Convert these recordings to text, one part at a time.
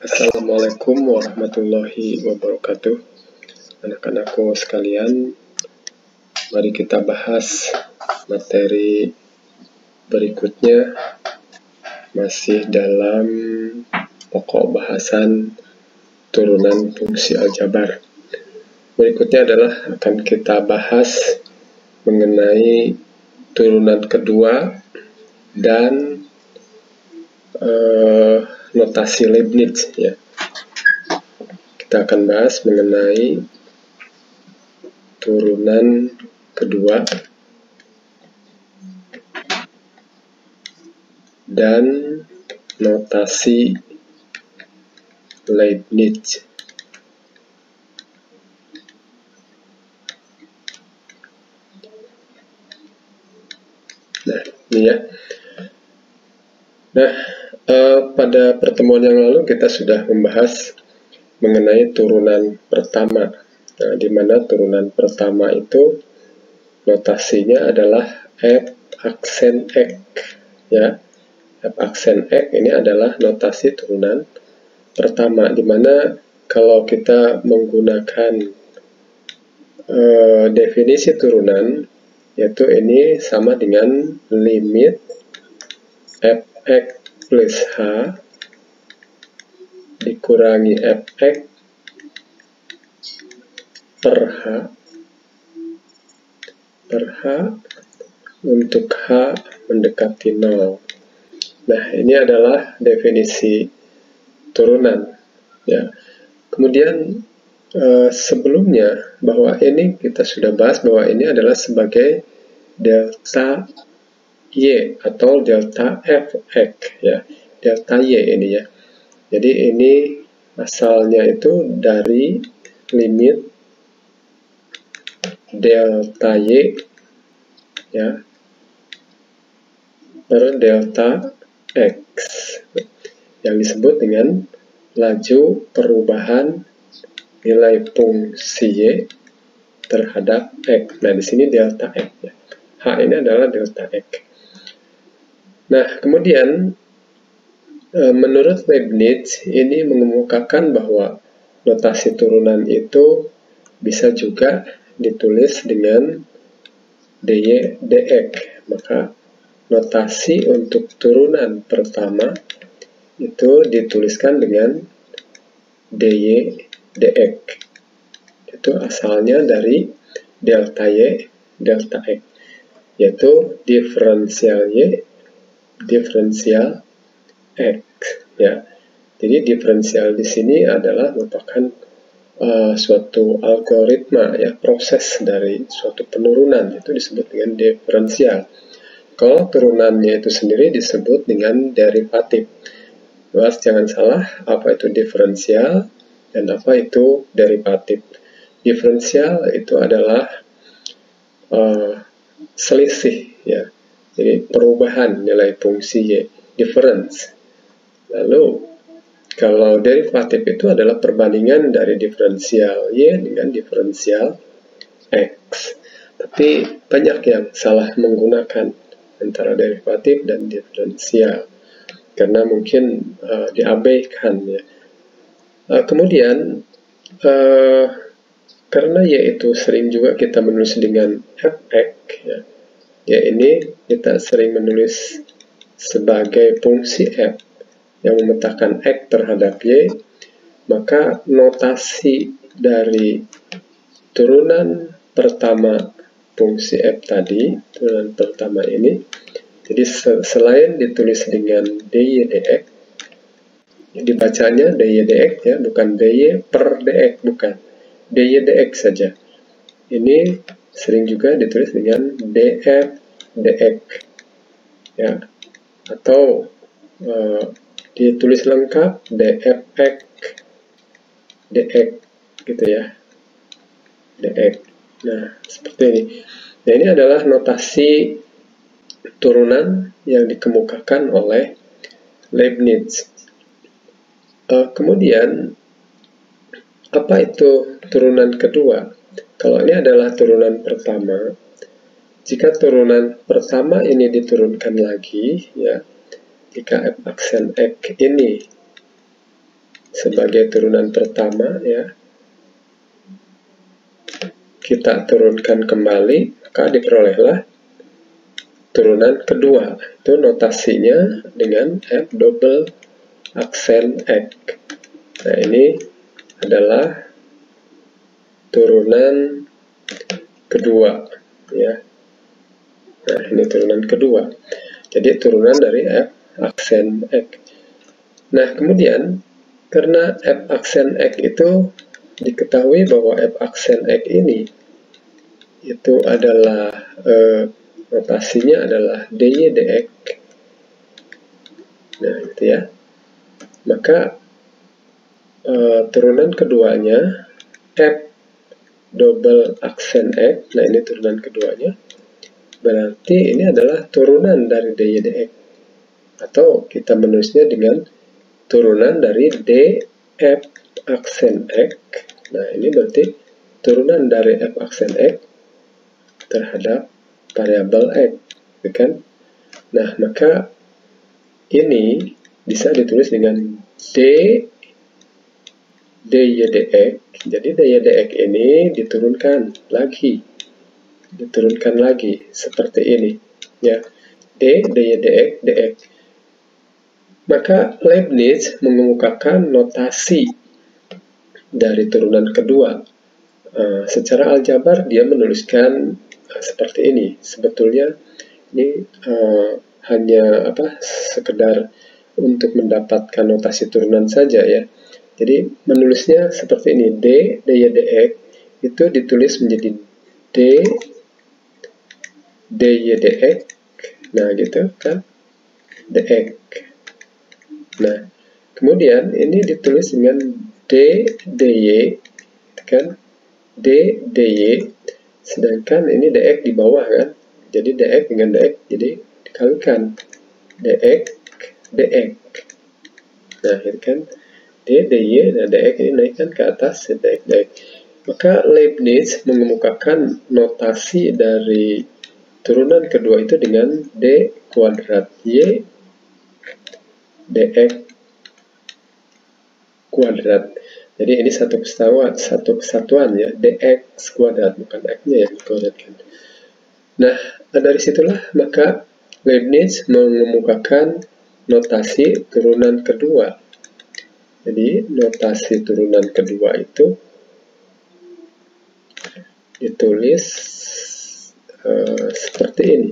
Assalamualaikum warahmatullahi wabarakatuh. Anak-anakku sekalian, mari kita bahas materi berikutnya, masih dalam pokok bahasan turunan fungsi aljabar. Berikutnya adalah akan kita bahas mengenai turunan kedua dan notasi Leibniz, ya. Kita akan bahas mengenai turunan kedua dan notasi Leibniz. Nah, ini ya. Nah, pada pertemuan yang lalu kita sudah membahas mengenai turunan pertama. Nah, di mana turunan pertama itu notasinya adalah F aksen X, ya. F aksen X ini adalah notasi turunan pertama, di mana kalau kita menggunakan definisi turunan, yaitu ini sama dengan limit Fx plus H dikurangi Fx per H untuk H mendekati 0. Nah, ini adalah definisi turunan, ya. Kemudian sebelumnya bahwa ini kita sudah bahas bahwa ini adalah sebagai delta Y atau delta Fx, ya. Delta Y ini, ya. Jadi ini asalnya itu dari limit delta Y, ya, per delta X yang disebut dengan laju perubahan nilai fungsi Y terhadap X. Nah, di sini delta X, ya. H ini adalah delta X. Nah, kemudian menurut Leibniz ini mengemukakan bahwa notasi turunan itu bisa juga ditulis dengan dy dx. Maka notasi untuk turunan pertama itu dituliskan dengan dy dx. Itu asalnya dari delta y delta x, yaitu diferensial y diferensial x, ya. Jadi diferensial di sini adalah merupakan suatu algoritma, ya, proses dari suatu penurunan, itu disebut dengan diferensial. Kalau turunannya itu sendiri disebut dengan derivatif. Mas, jangan salah, apa itu diferensial dan apa itu derivatif. Diferensial itu adalah selisih, ya. Jadi perubahan nilai fungsi Y, difference. Lalu kalau derivatif itu adalah perbandingan dari diferensial Y dengan diferensial X. Tapi banyak yang salah menggunakan antara derivatif dan diferensial karena mungkin diabaikan, ya. Kemudian karena Y itu sering juga kita menulis dengan Fx, ya. Ya, ini kita sering menulis sebagai fungsi F yang memetakan X terhadap Y, maka notasi dari turunan pertama fungsi F tadi, turunan pertama ini, jadi selain ditulis dengan dy dx, dibacanya dy dx, ya, bukan dy per dx, bukan dy dx saja. Ini sering juga ditulis dengan df dx, ya, atau ditulis lengkap dfx dx, gitu, ya, dx. Nah, seperti ini. Nah, ini adalah notasi turunan yang dikemukakan oleh Leibniz. Kemudian apa itu turunan kedua? Kalau ini adalah turunan pertama, jika turunan pertama ini diturunkan lagi, ya, jika F aksen X ini sebagai turunan pertama ya, kita turunkan kembali, maka diperolehlah turunan kedua. Itu notasinya dengan F double aksen X. Nah, ini adalah turunan kedua ya. Nah, ini turunan kedua. Jadi turunan dari F aksen X. Nah, kemudian karena F aksen X itu diketahui bahwa F aksen X ini itu adalah notasinya adalah dy dx. Nah, itu ya. Maka turunan keduanya F double aksen X. Nah, ini turunan keduanya. Berarti ini adalah turunan dari dy dx. Atau kita menulisnya dengan turunan dari df aksen X. Nah, ini berarti turunan dari f aksen X terhadap variabel X, kan? Nah, maka ini bisa ditulis dengan dy dx. Jadi dy dx ini diturunkan lagi seperti ini ya, dy dx. Maka Leibniz mengemukakan notasi dari turunan kedua. Secara aljabar dia menuliskan seperti ini. Sebetulnya ini hanya sekedar untuk mendapatkan notasi turunan saja ya. Jadi menulisnya seperti ini, dy dx itu ditulis menjadi dy dx. Nah, gitu kan, dx. Nah, kemudian ini ditulis dengan dy kan, dy, sedangkan ini dx di bawah kan, jadi dx dengan dx jadi dikalikan dx. Nah, ini kan dy, nah dx ini naikkan ke atas dx. Maka Leibniz mengemukakan notasi dari turunan kedua itu dengan d kuadrat y dx kuadrat. Jadi ini satu kesatuan ya, dx kuadrat, bukan x-nya yang dikuadratkan. Nah, dari situlah maka Leibniz mengemukakan notasi turunan kedua. Jadi notasi turunan kedua itu ditulis seperti ini.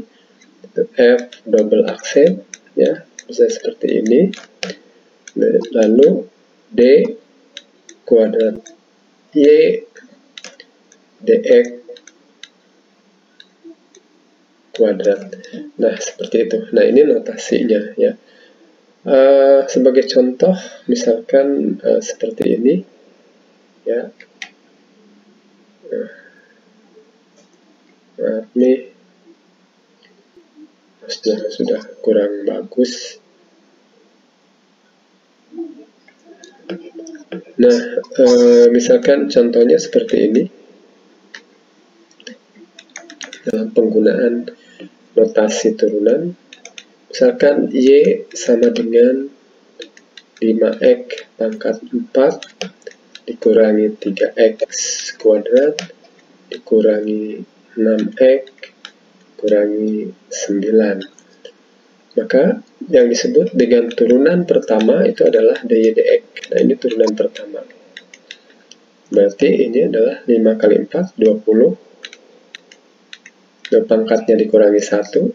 F double aksen ya, bisa seperti ini. Lalu d kuadrat y dx kuadrat. Nah, seperti itu. Nah, ini notasinya ya. Sebagai contoh, misalkan seperti ini ya. Nah, ini sudah kurang bagus. Nah, misalkan contohnya seperti ini. Dalam penggunaan notasi turunan, misalkan y sama dengan 5x pangkat 4 dikurangi 3x kuadrat dikurangi 6x kurangi 9. Maka yang disebut dengan turunan pertama itu adalah dy dx. Nah, ini turunan pertama. Berarti ini adalah 5 kali 4, 20. Pangkatnya dikurangi 1.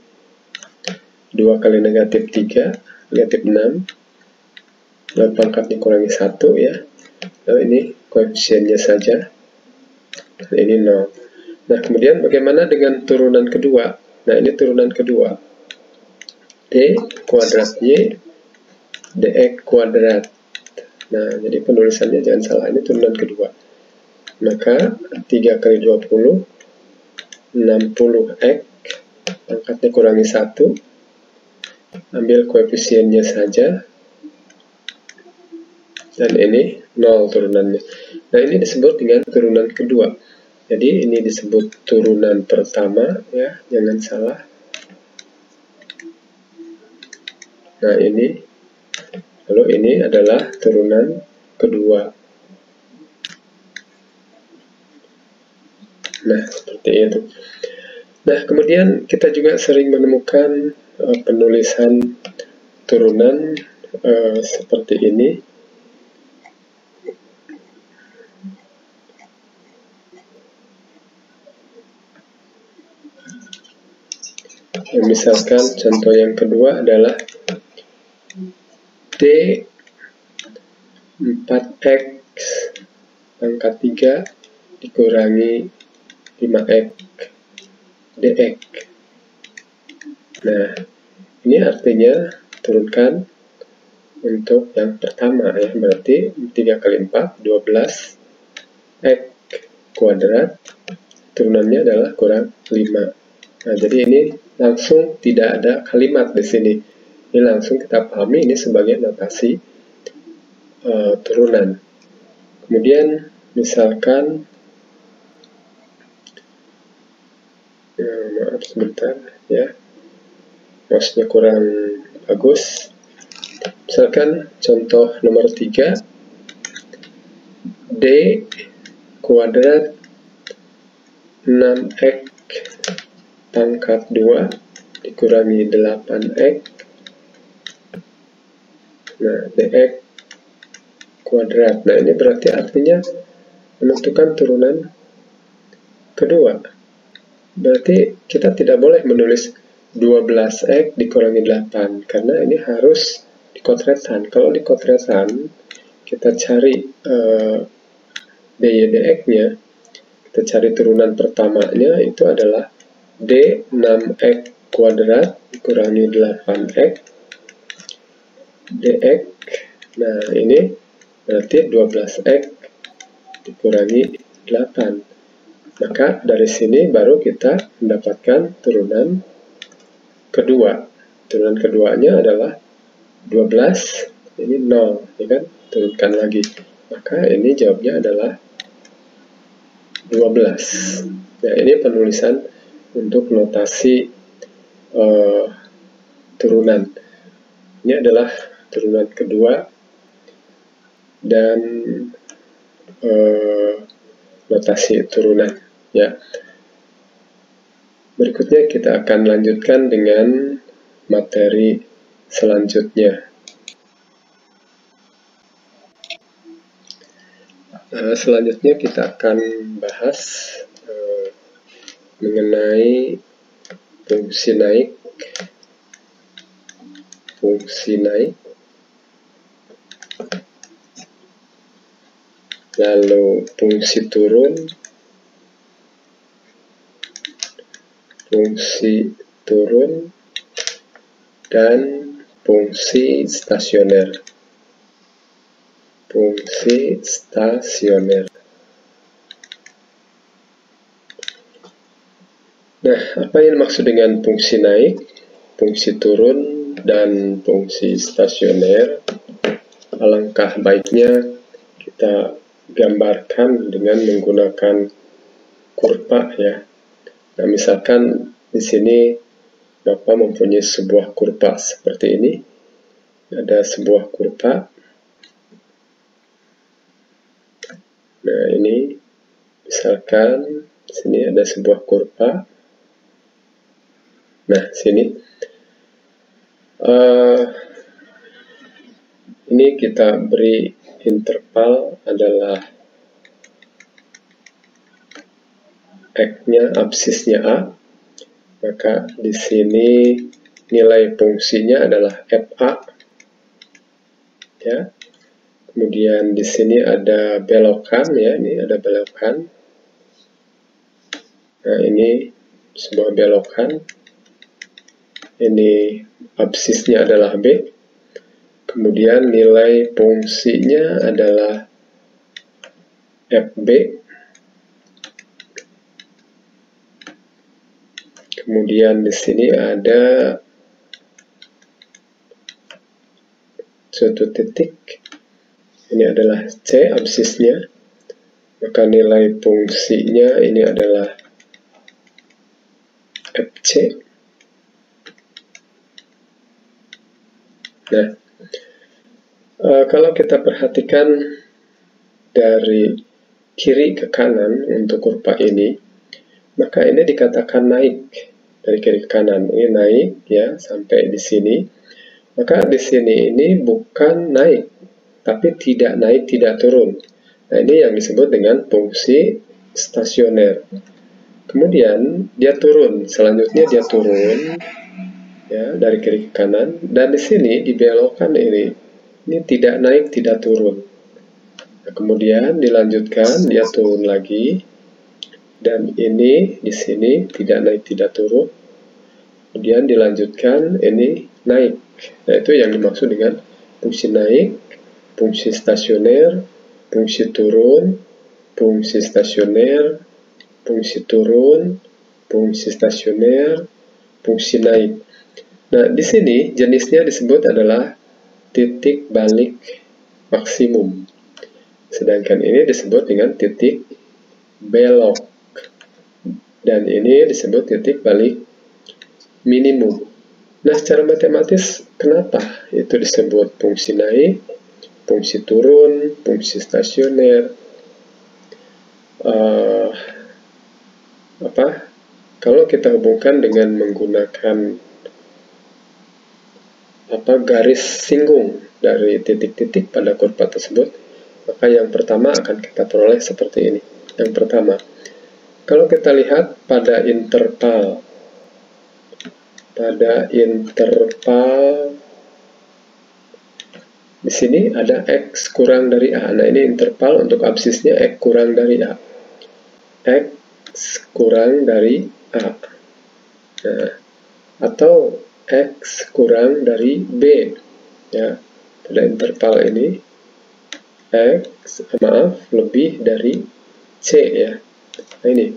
2 kali negatif 3, negatif 6. Lalu pangkat dikurangi 1 ya. Lalu ini koefisiennya saja. Ini 0. Nah, kemudian bagaimana dengan turunan kedua? Nah, ini turunan kedua. D kuadrat Y dx kuadrat. Nah, jadi penulisannya jangan salah, ini turunan kedua. Maka 3 kali 20 60x, pangkatnya kurangi 1, ambil koefisiennya saja, dan ini 0 turunannya. Nah, ini disebut dengan turunan kedua. Jadi ini disebut turunan pertama ya, jangan salah. Nah, ini lalu ini adalah turunan kedua. Nah, seperti itu. Nah, kemudian kita juga sering menemukan penulisan turunan seperti ini. Misalkan contoh yang kedua adalah D 4X pangkat 3 dikurangi 5X dx. Nah, ini artinya turunkan untuk yang pertama ya, berarti 3 kali 4 12 X kuadrat, turunannya adalah kurang 5. Nah, jadi ini langsung tidak ada kalimat di sini. Ini langsung kita pahami ini sebagai notasi turunan. Kemudian misalkan maaf sebentar ya, mouse-nya kurang bagus. Misalkan contoh nomor 3, D kuadrat 6X pangkat 2 dikurangi 8X, nah dx kuadrat. Nah, ini berarti artinya menentukan turunan kedua. Berarti kita tidak boleh menulis 12X dikurangi 8, karena ini harus dikotretan. Kalau dikotretan, kita cari dy dx-nya, kita cari turunan pertamanya, itu adalah D 6X kuadrat dikurangi 8X dx. Nah, ini berarti 12X dikurangi 8. Maka dari sini baru kita mendapatkan turunan kedua. Turunan keduanya adalah 12, ini 0, ya kan? Turunkan lagi. Maka ini jawabnya adalah 12. Nah, ini penulisan untuk notasi turunan. Ini adalah turunan kedua dan notasi turunan. Ya. Berikutnya kita akan lanjutkan dengan materi selanjutnya. Selanjutnya kita akan bahas mengenai fungsi naik, lalu fungsi turun, dan fungsi stasioner. Nah, apa yang dimaksud dengan fungsi naik, fungsi turun, dan fungsi stasioner? Alangkah baiknya kita gambarkan dengan menggunakan kurva ya. Nah, misalkan di sini Bapak mempunyai sebuah kurva seperti ini. Ada sebuah kurva. Nah, ini misalkan di sini ada sebuah kurva. Nah, sini ini kita beri interval adalah X-nya, absisnya A. Maka di sini nilai fungsinya adalah FA. Ya. Kemudian di sini ada belokan ya, ini ada belokan. Nah, ini sebuah belokan. Ini absisnya adalah B. Kemudian nilai fungsinya adalah FB. Kemudian di sini ada suatu titik. Ini adalah C absisnya. Maka nilai fungsinya ini adalah FC. Nah, kalau kita perhatikan dari kiri ke kanan untuk kurva ini, maka ini dikatakan naik dari kiri ke kanan. Ini naik ya sampai di sini. Maka di sini ini bukan naik, tapi tidak naik, tidak turun. Nah, ini yang disebut dengan fungsi stasioner. Kemudian dia turun, selanjutnya dia turun ya dari kiri ke kanan, dan di sini dibelokkan ini tidak naik, tidak turun. Nah, kemudian dilanjutkan dia turun lagi, dan ini di sini tidak naik, tidak turun. Kemudian dilanjutkan ini naik. Nah, itu yang dimaksud dengan fungsi naik, fungsi stasioner, fungsi turun, fungsi stasioner, fungsi turun, fungsi stasioner, fungsi naik. Nah, di sini jenisnya disebut adalah titik balik maksimum. Sedangkan ini disebut dengan titik belok. Dan ini disebut titik balik minimum. Nah, secara matematis, kenapa itu disebut fungsi naik, fungsi turun, fungsi stasioner? Kalau kita hubungkan dengan menggunakan garis singgung dari titik-titik pada kurva tersebut, maka yang pertama akan kita peroleh seperti ini. Yang pertama, kalau kita lihat pada interval di sini ada X kurang dari A. Nah, ini interval untuk absisnya X kurang dari A. X kurang dari A. Nah, atau X kurang dari B. Ya, pada interval ini X, lebih dari C ya. Nah, ini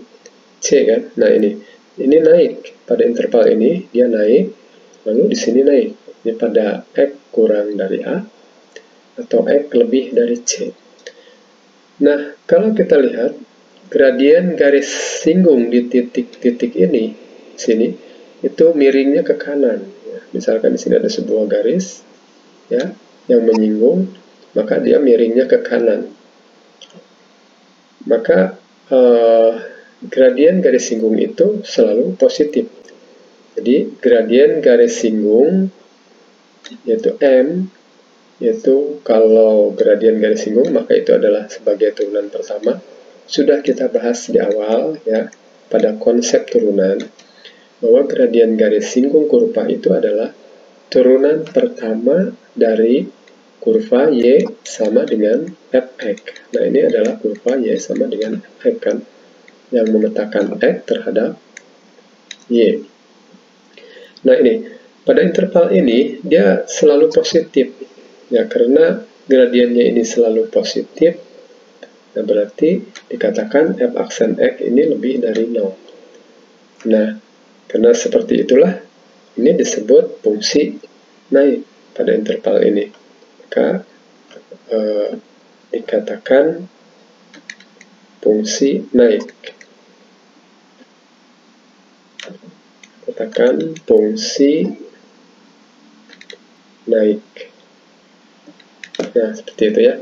C kan. Nah, ini naik pada interval ini, dia naik, lalu di sini naik. Ini pada X kurang dari A atau X lebih dari C. Nah, kalau kita lihat gradien garis singgung di titik-titik ini, sini, itu miringnya ke kanan. Ya, misalkan di sini ada sebuah garis ya yang menyinggung, maka dia miringnya ke kanan. Maka gradien garis singgung itu selalu positif. Jadi gradien garis singgung yaitu M, yaitu kalau gradien garis singgung maka itu adalah sebagai turunan pertama. Sudah kita bahas di awal ya pada konsep turunan, bahwa gradien garis singgung kurva itu adalah turunan pertama dari kurva Y sama dengan Fx. Nah, ini adalah kurva Y sama dengan Fx kan, yang memetakan X terhadap Y. Nah, ini pada interval ini dia selalu positif ya, karena gradiennya ini selalu positif. Nah, berarti dikatakan f aksen X ini lebih dari 0. Nah, karena seperti itulah ini disebut fungsi naik pada interval ini. Maka dikatakan fungsi naik. Katakan fungsi naik. Nah, seperti itu ya.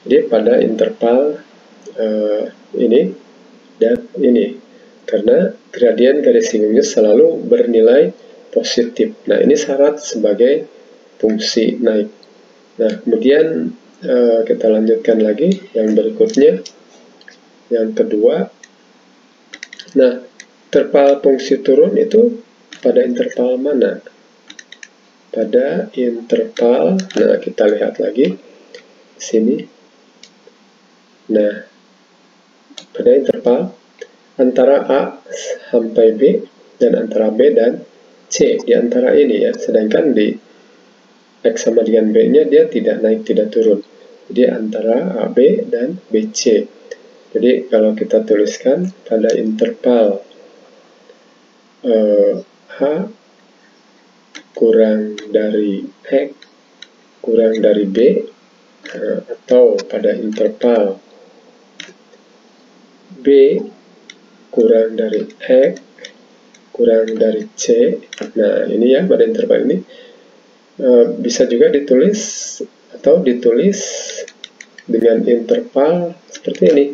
Jadi pada interval ini dan ini, karena gradien garis singgungnya selalu bernilai positif. Nah, ini syarat sebagai fungsi naik. Nah, kemudian kita lanjutkan lagi yang berikutnya, yang kedua. Nah, interval fungsi turun itu pada interval mana? Pada interval, nah kita lihat lagi di sini. Nah, pada interval antara A sampai B dan antara B dan C, di antara ini ya. Sedangkan di X sama dengan B-nya dia tidak naik, tidak turun. Jadi antara AB dan BC. Jadi kalau kita tuliskan pada interval A kurang dari X kurang dari B, atau pada interval B kurang dari X kurang dari C. Nah, ini ya pada interval ini bisa juga ditulis atau ditulis dengan interval seperti ini.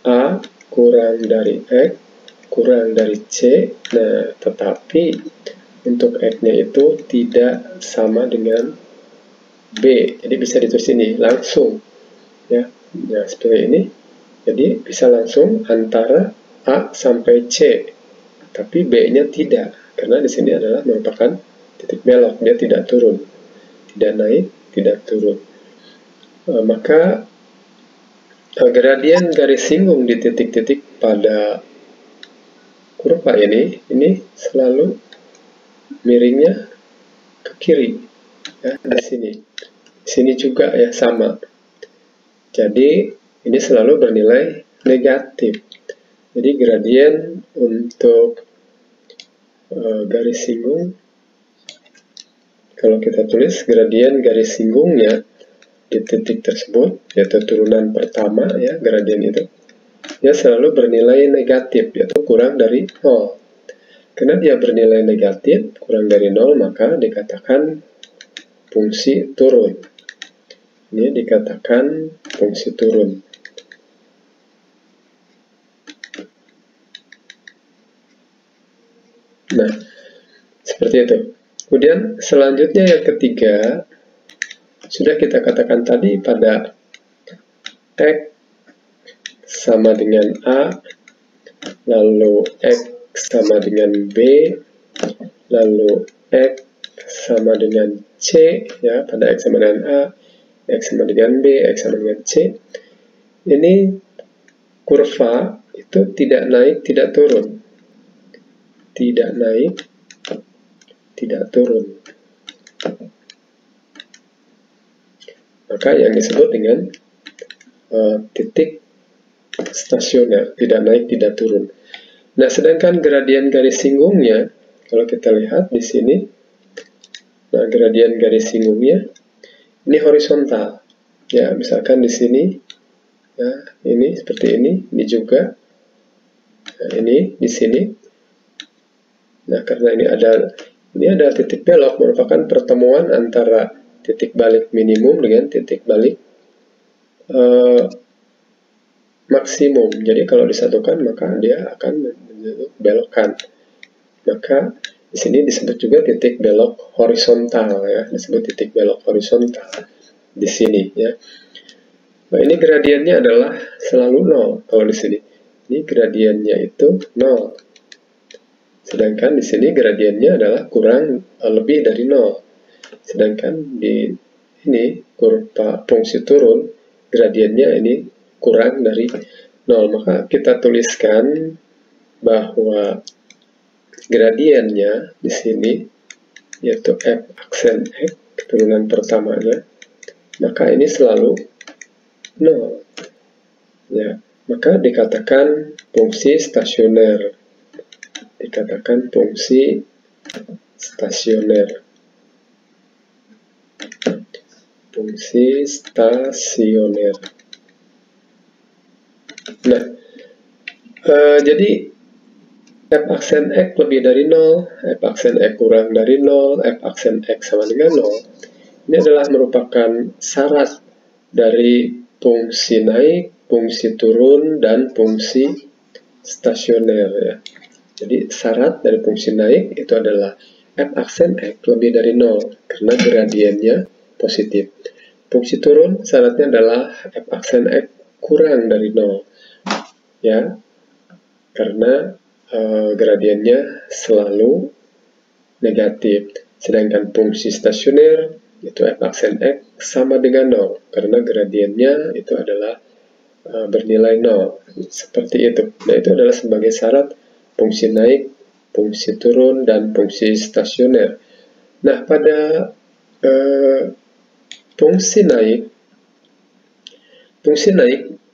A kurang dari X kurang dari C. Nah, tetapi untuk X-nya itu tidak sama dengan B. Jadi bisa ditulis ini langsung. Ya, nah, seperti ini. Jadi bisa langsung antara A sampai C. Tapi B-nya tidak. Karena di sini adalah merupakan titik belok. Dia tidak turun. Tidak naik, tidak turun. Maka gradien garis singgung di titik-titik pada kurva ini selalu miringnya ke kiri, ya, di sini. Di sini juga ya sama. Jadi ini selalu bernilai negatif. Jadi gradien untuk garis singgung, kalau kita tulis gradien garis singgungnya di titik tersebut, yaitu turunan pertama ya, gradien itu, dia selalu bernilai negatif, yaitu kurang dari 0. Karena dia bernilai negatif, kurang dari 0, maka dikatakan fungsi turun. Ini dikatakan fungsi turun. Nah, seperti itu. Kemudian selanjutnya yang ketiga, sudah kita katakan tadi pada X sama dengan A, lalu X sama dengan B, lalu X sama dengan C, ya, pada X sama dengan A, X sama dengan B, X sama dengan C. Ini kurva itu tidak naik, tidak turun. Tidak naik, tidak turun. Maka yang disebut dengan titik stasioner, tidak naik, tidak turun. Nah, sedangkan gradien garis singgungnya, kalau kita lihat di sini, nah, gradien garis singgungnya ini horizontal. Ya, misalkan di sini, ya, ini seperti ini juga, nah, ini di sini. Nah, karena ini ada titik belok, merupakan pertemuan antara titik balik minimum dengan titik balik maksimum. Jadi kalau disatukan maka dia akan belokkan. Maka di sini disebut juga titik belok horizontal, ya, disebut titik belok horizontal di sini, ya. Nah, ini gradiennya adalah selalu 0 kalau di sini. Ini gradiennya itu 0. Sedangkan di sini gradiennya adalah kurang lebih dari 0. Sedangkan di ini kurva fungsi turun, gradiennya ini kurang dari 0. Maka kita tuliskan bahwa gradiennya di sini yaitu f aksen x, turunan pertamanya, maka ini selalu 0. Ya, maka dikatakan fungsi stasioner. Dikatakan fungsi stasioner. Fungsi stasioner. Nah, jadi f aksen x lebih dari 0, f aksen x kurang dari 0, f aksen x sama dengan 0. Ini adalah merupakan syarat dari fungsi naik, fungsi turun, dan fungsi stasioner, ya. Jadi syarat dari fungsi naik itu adalah f aksen x lebih dari 0 karena gradiennya positif. Fungsi turun syaratnya adalah f aksen x kurang dari 0, ya, karena gradiennya selalu negatif. Sedangkan fungsi stasioner itu f aksen x sama dengan 0 karena gradiennya itu adalah bernilai 0. Seperti itu. Nah, itu adalah sebagai syarat fungsi naik, fungsi turun, dan fungsi stasioner. Nah, pada fungsi naik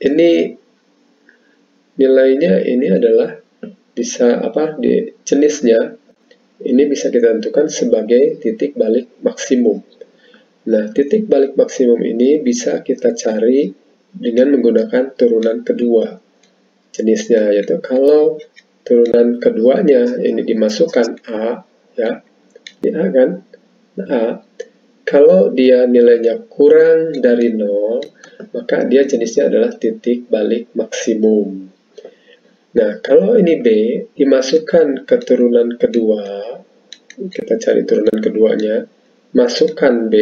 ini nilainya ini adalah bisa di jenisnya ini bisa kita tentukan sebagai titik balik maksimum. Nah, titik balik maksimum ini bisa kita cari dengan menggunakan turunan kedua jenisnya, yaitu kalau turunan keduanya ini dimasukkan A, ya, di A kan, nah, A. kalau dia nilainya kurang dari 0, maka dia jenisnya adalah titik balik maksimum. Nah, kalau ini B, dimasukkan ke turunan kedua, kita cari turunan keduanya, masukkan B,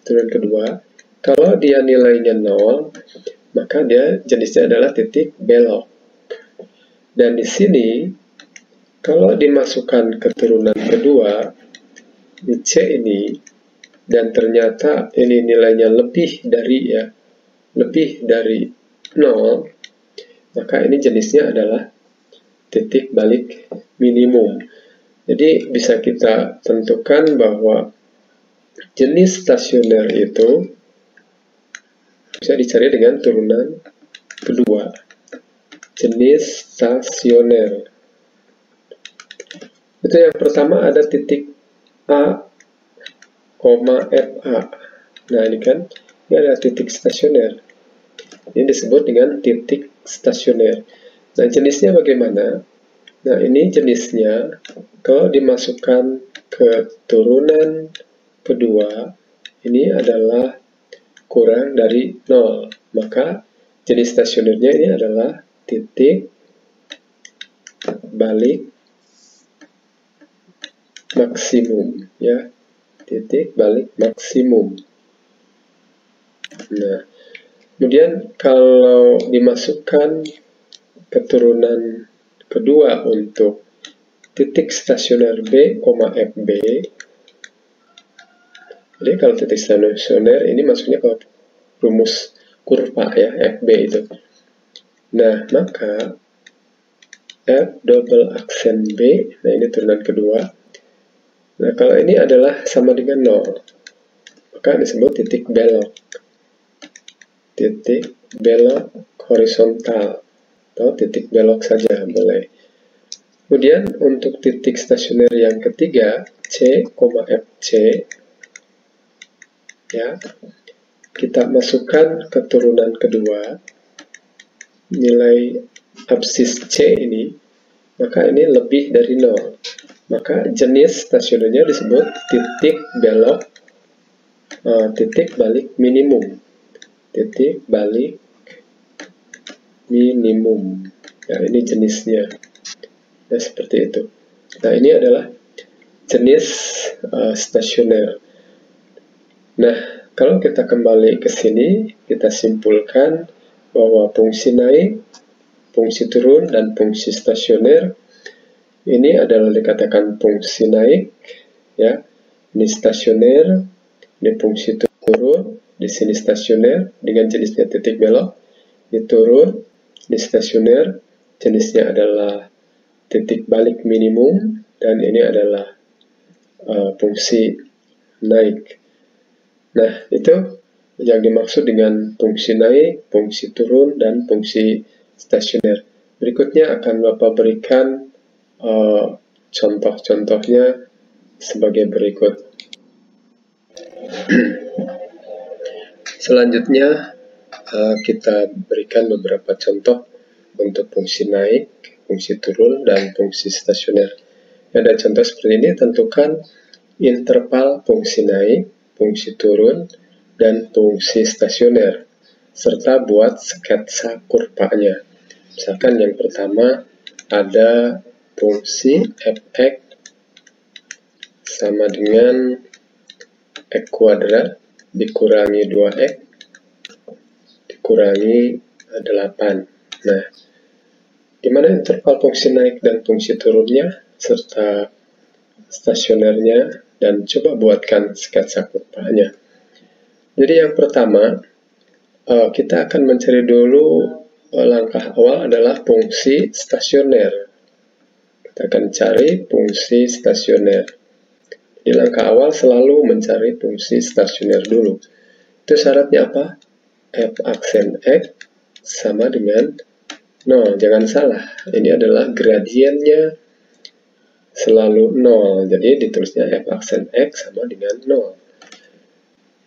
turunan kedua, kalau dia nilainya 0, maka dia jenisnya adalah titik belok. Dan di sini, kalau dimasukkan ke turunan kedua, di C ini, dan ternyata ini nilainya lebih dari 0, maka ini jenisnya adalah titik balik minimum. Jadi bisa kita tentukan bahwa jenis stasioner itu bisa dicari dengan turunan kedua. Jenis stasioner. Itu yang pertama ada titik A, FA. Nah ini kan, ini ada titik stasioner. Ini disebut dengan titik stasioner. Nah jenisnya bagaimana? Nah ini jenisnya, kalau dimasukkan ke turunan kedua, ini adalah kurang dari 0. Maka jenis stasionernya ini adalah titik balik maksimum, ya, titik balik maksimum. Nah, kemudian kalau dimasukkan ke turunan kedua untuk titik stasioner B, FB, jadi kalau titik stasioner ini masuknya ke rumus kurva ya, FB itu. Nah, maka F double aksen B, nah ini turunan kedua. Nah, kalau ini adalah sama dengan 0, maka disebut titik belok. Titik belok horizontal, atau titik belok saja boleh. Kemudian untuk titik stasioner yang ketiga, C, FC, ya, kita masukkan ke turunan kedua, nilai absis C ini, maka ini lebih dari 0. Maka jenis stasionernya disebut titik belok, titik balik minimum. Titik balik minimum. Ya, ini jenisnya. Nah, seperti itu. Nah, ini adalah jenis stasioner. Nah, kalau kita kembali ke sini, kita simpulkan bahwa fungsi naik, fungsi turun, dan fungsi stasioner ini adalah dikatakan fungsi naik, ya. Ini stasioner, ini fungsi turun, di sini stasioner dengan jenisnya titik belok, ini turun, ini stasioner, jenisnya adalah titik balik minimum, dan ini adalah fungsi naik. Nah, itu yang dimaksud dengan fungsi naik, fungsi turun, dan fungsi stasioner. Berikutnya akan Bapak berikan contoh-contohnya sebagai berikut. Selanjutnya kita berikan beberapa contoh untuk fungsi naik, fungsi turun, dan fungsi stasioner. Ada contoh seperti ini, tentukan interval fungsi naik, fungsi turun, dan fungsi stasioner, serta buat sketsa kurvanya. Misalkan yang pertama ada fungsi fx sama dengan x kuadrat dikurangi 2x dikurangi 8. Nah, di mana interval fungsi naik dan fungsi turunnya serta stasionernya, dan coba buatkan sketsa kurvanya. Jadi yang pertama, kita akan mencari dulu, langkah awal adalah fungsi stasioner. Kita akan cari fungsi stasioner. Di langkah awal selalu mencari fungsi stasioner dulu. Itu syaratnya apa? F aksen X sama dengan 0. Jangan salah, ini adalah gradiennya selalu 0. Jadi ditulisnya F aksen X sama dengan 0.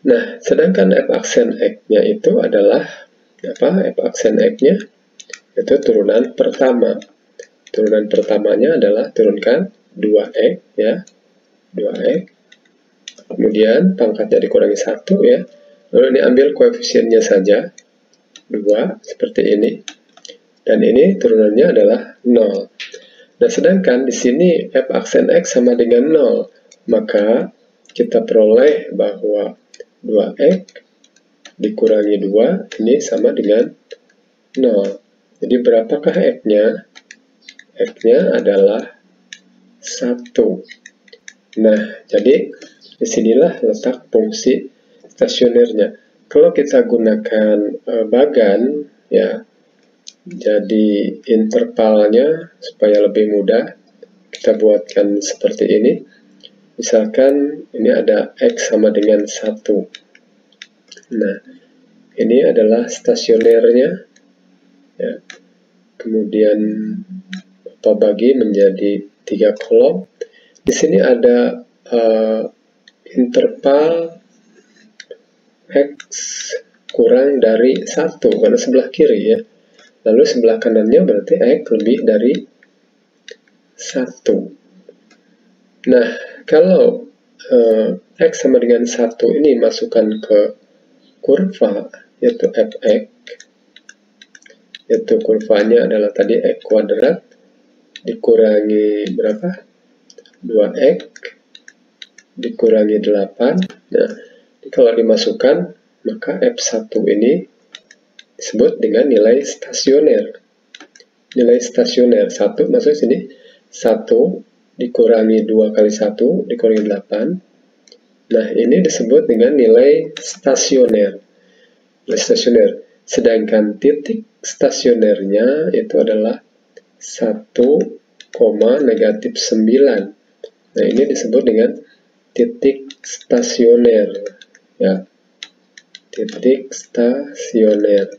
Nah, sedangkan F aksen X-nya itu adalah apa? F aksen X-nya itu turunan pertama. Turunan pertamanya adalah turunkan 2x, ya. 2x Kemudian pangkatnya dikurangi 1 ya. Lalu ini ambil koefisiennya saja, 2, seperti ini. Dan ini turunannya adalah 0. Nah, sedangkan di sini f aksen X sama dengan 0, maka kita peroleh bahwa 2X dikurangi 2, ini sama dengan 0. Jadi berapakah X-nya? X-nya adalah 1. Nah, jadi disinilah letak fungsi stasionernya. Kalau kita gunakan bagan, ya, jadi intervalnya supaya lebih mudah, kita buatkan seperti ini. Misalkan ini ada X sama dengan 1. Nah, ini adalah stasionernya. Ya. Kemudian Bapak bagi menjadi 3 kolom. Di sini ada interval X kurang dari 1 karena sebelah kiri ya. Lalu sebelah kanannya berarti X lebih dari 1. Nah, kalau X sama dengan 1 ini masukkan ke kurva, yaitu fx, yaitu kurvanya adalah tadi X kuadrat dikurangi berapa? 2X dikurangi 8. Nah, kalau dimasukkan, maka F1 ini disebut dengan nilai stasioner. Nilai stasioner 1 masuk sini, 1 dikurangi 2 kali 1 dikurangi 8. Nah, ini disebut dengan nilai stasioner. Nilai stasioner. Sedangkan titik stasionernya itu adalah 1,-9. Nah, ini disebut dengan titik stasioner. Ya, titik stasioner.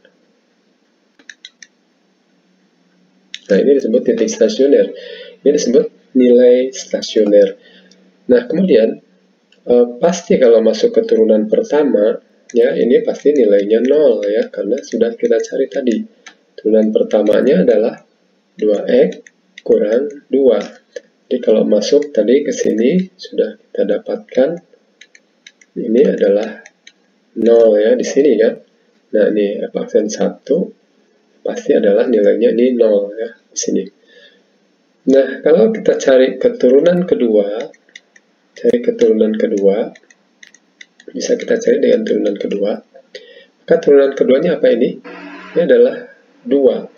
Nah, ini disebut titik stasioner. Ini disebut nilai stasioner. Nah, kemudian pasti kalau masuk ke turunan pertama, ya ini pasti nilainya 0 ya, karena sudah kita cari tadi. Turunan pertamanya adalah 2X kurang 2. Jadi kalau masuk tadi ke sini sudah kita dapatkan ini adalah 0 ya di sini kan. Nah, ini F aksen 1 pasti adalah nilainya ini 0 ya di sini. Nah, kalau kita cari keturunan kedua, bisa kita cari dengan turunan kedua. Maka turunan keduanya apa ini? Ini adalah 2.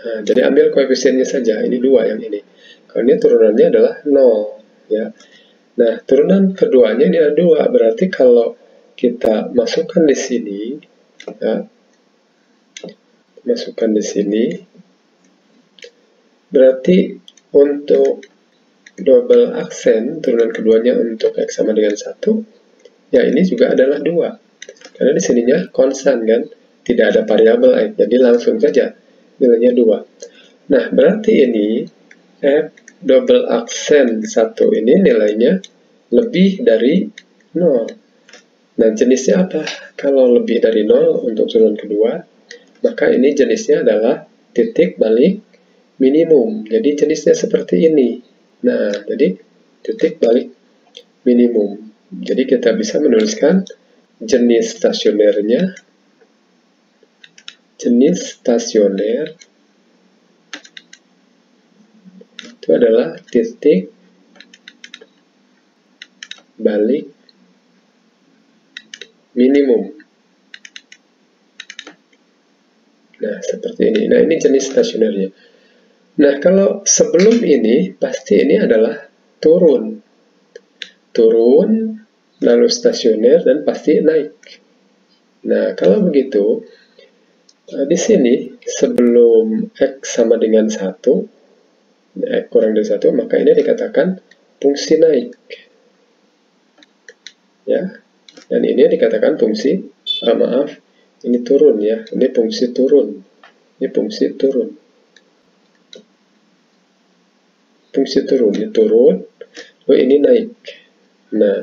Nah, jadi ambil koefisiennya saja, ini 2 yang ini. Kalau ini turunannya adalah 0 ya. Nah, turunan keduanya ini ada 2, berarti kalau kita masukkan di sini ya, masukkan di sini, berarti untuk double aksen turunan keduanya untuk X sama dengan 1, ya ini juga adalah 2. Karena di sininya konstan kan, tidak ada variabel X, jadi langsung saja nilainya 2. Nah, berarti ini F double aksen 1 ini nilainya lebih dari 0. Nah, jenisnya apa? Kalau lebih dari 0 untuk turunan kedua, maka ini jenisnya adalah titik balik minimum. Jadi jenisnya seperti ini. Nah, jadi titik balik minimum. Jadi kita bisa menuliskan jenis stasionernya. Jenis stasioner itu adalah titik balik minimum. Nah, seperti ini. Nah, ini jenis stasionernya. Nah, kalau sebelum ini, pasti ini adalah turun. Turun, lalu stasioner, dan pasti naik. Nah, kalau begitu, di sini, sebelum X sama dengan 1, X kurang dari 1, maka ini dikatakan fungsi naik. Ya, dan ini dikatakan fungsi, maaf, ini turun ya, ini fungsi turun. Ini fungsi turun. Fungsi turun, ini turun, lalu ini naik. Nah,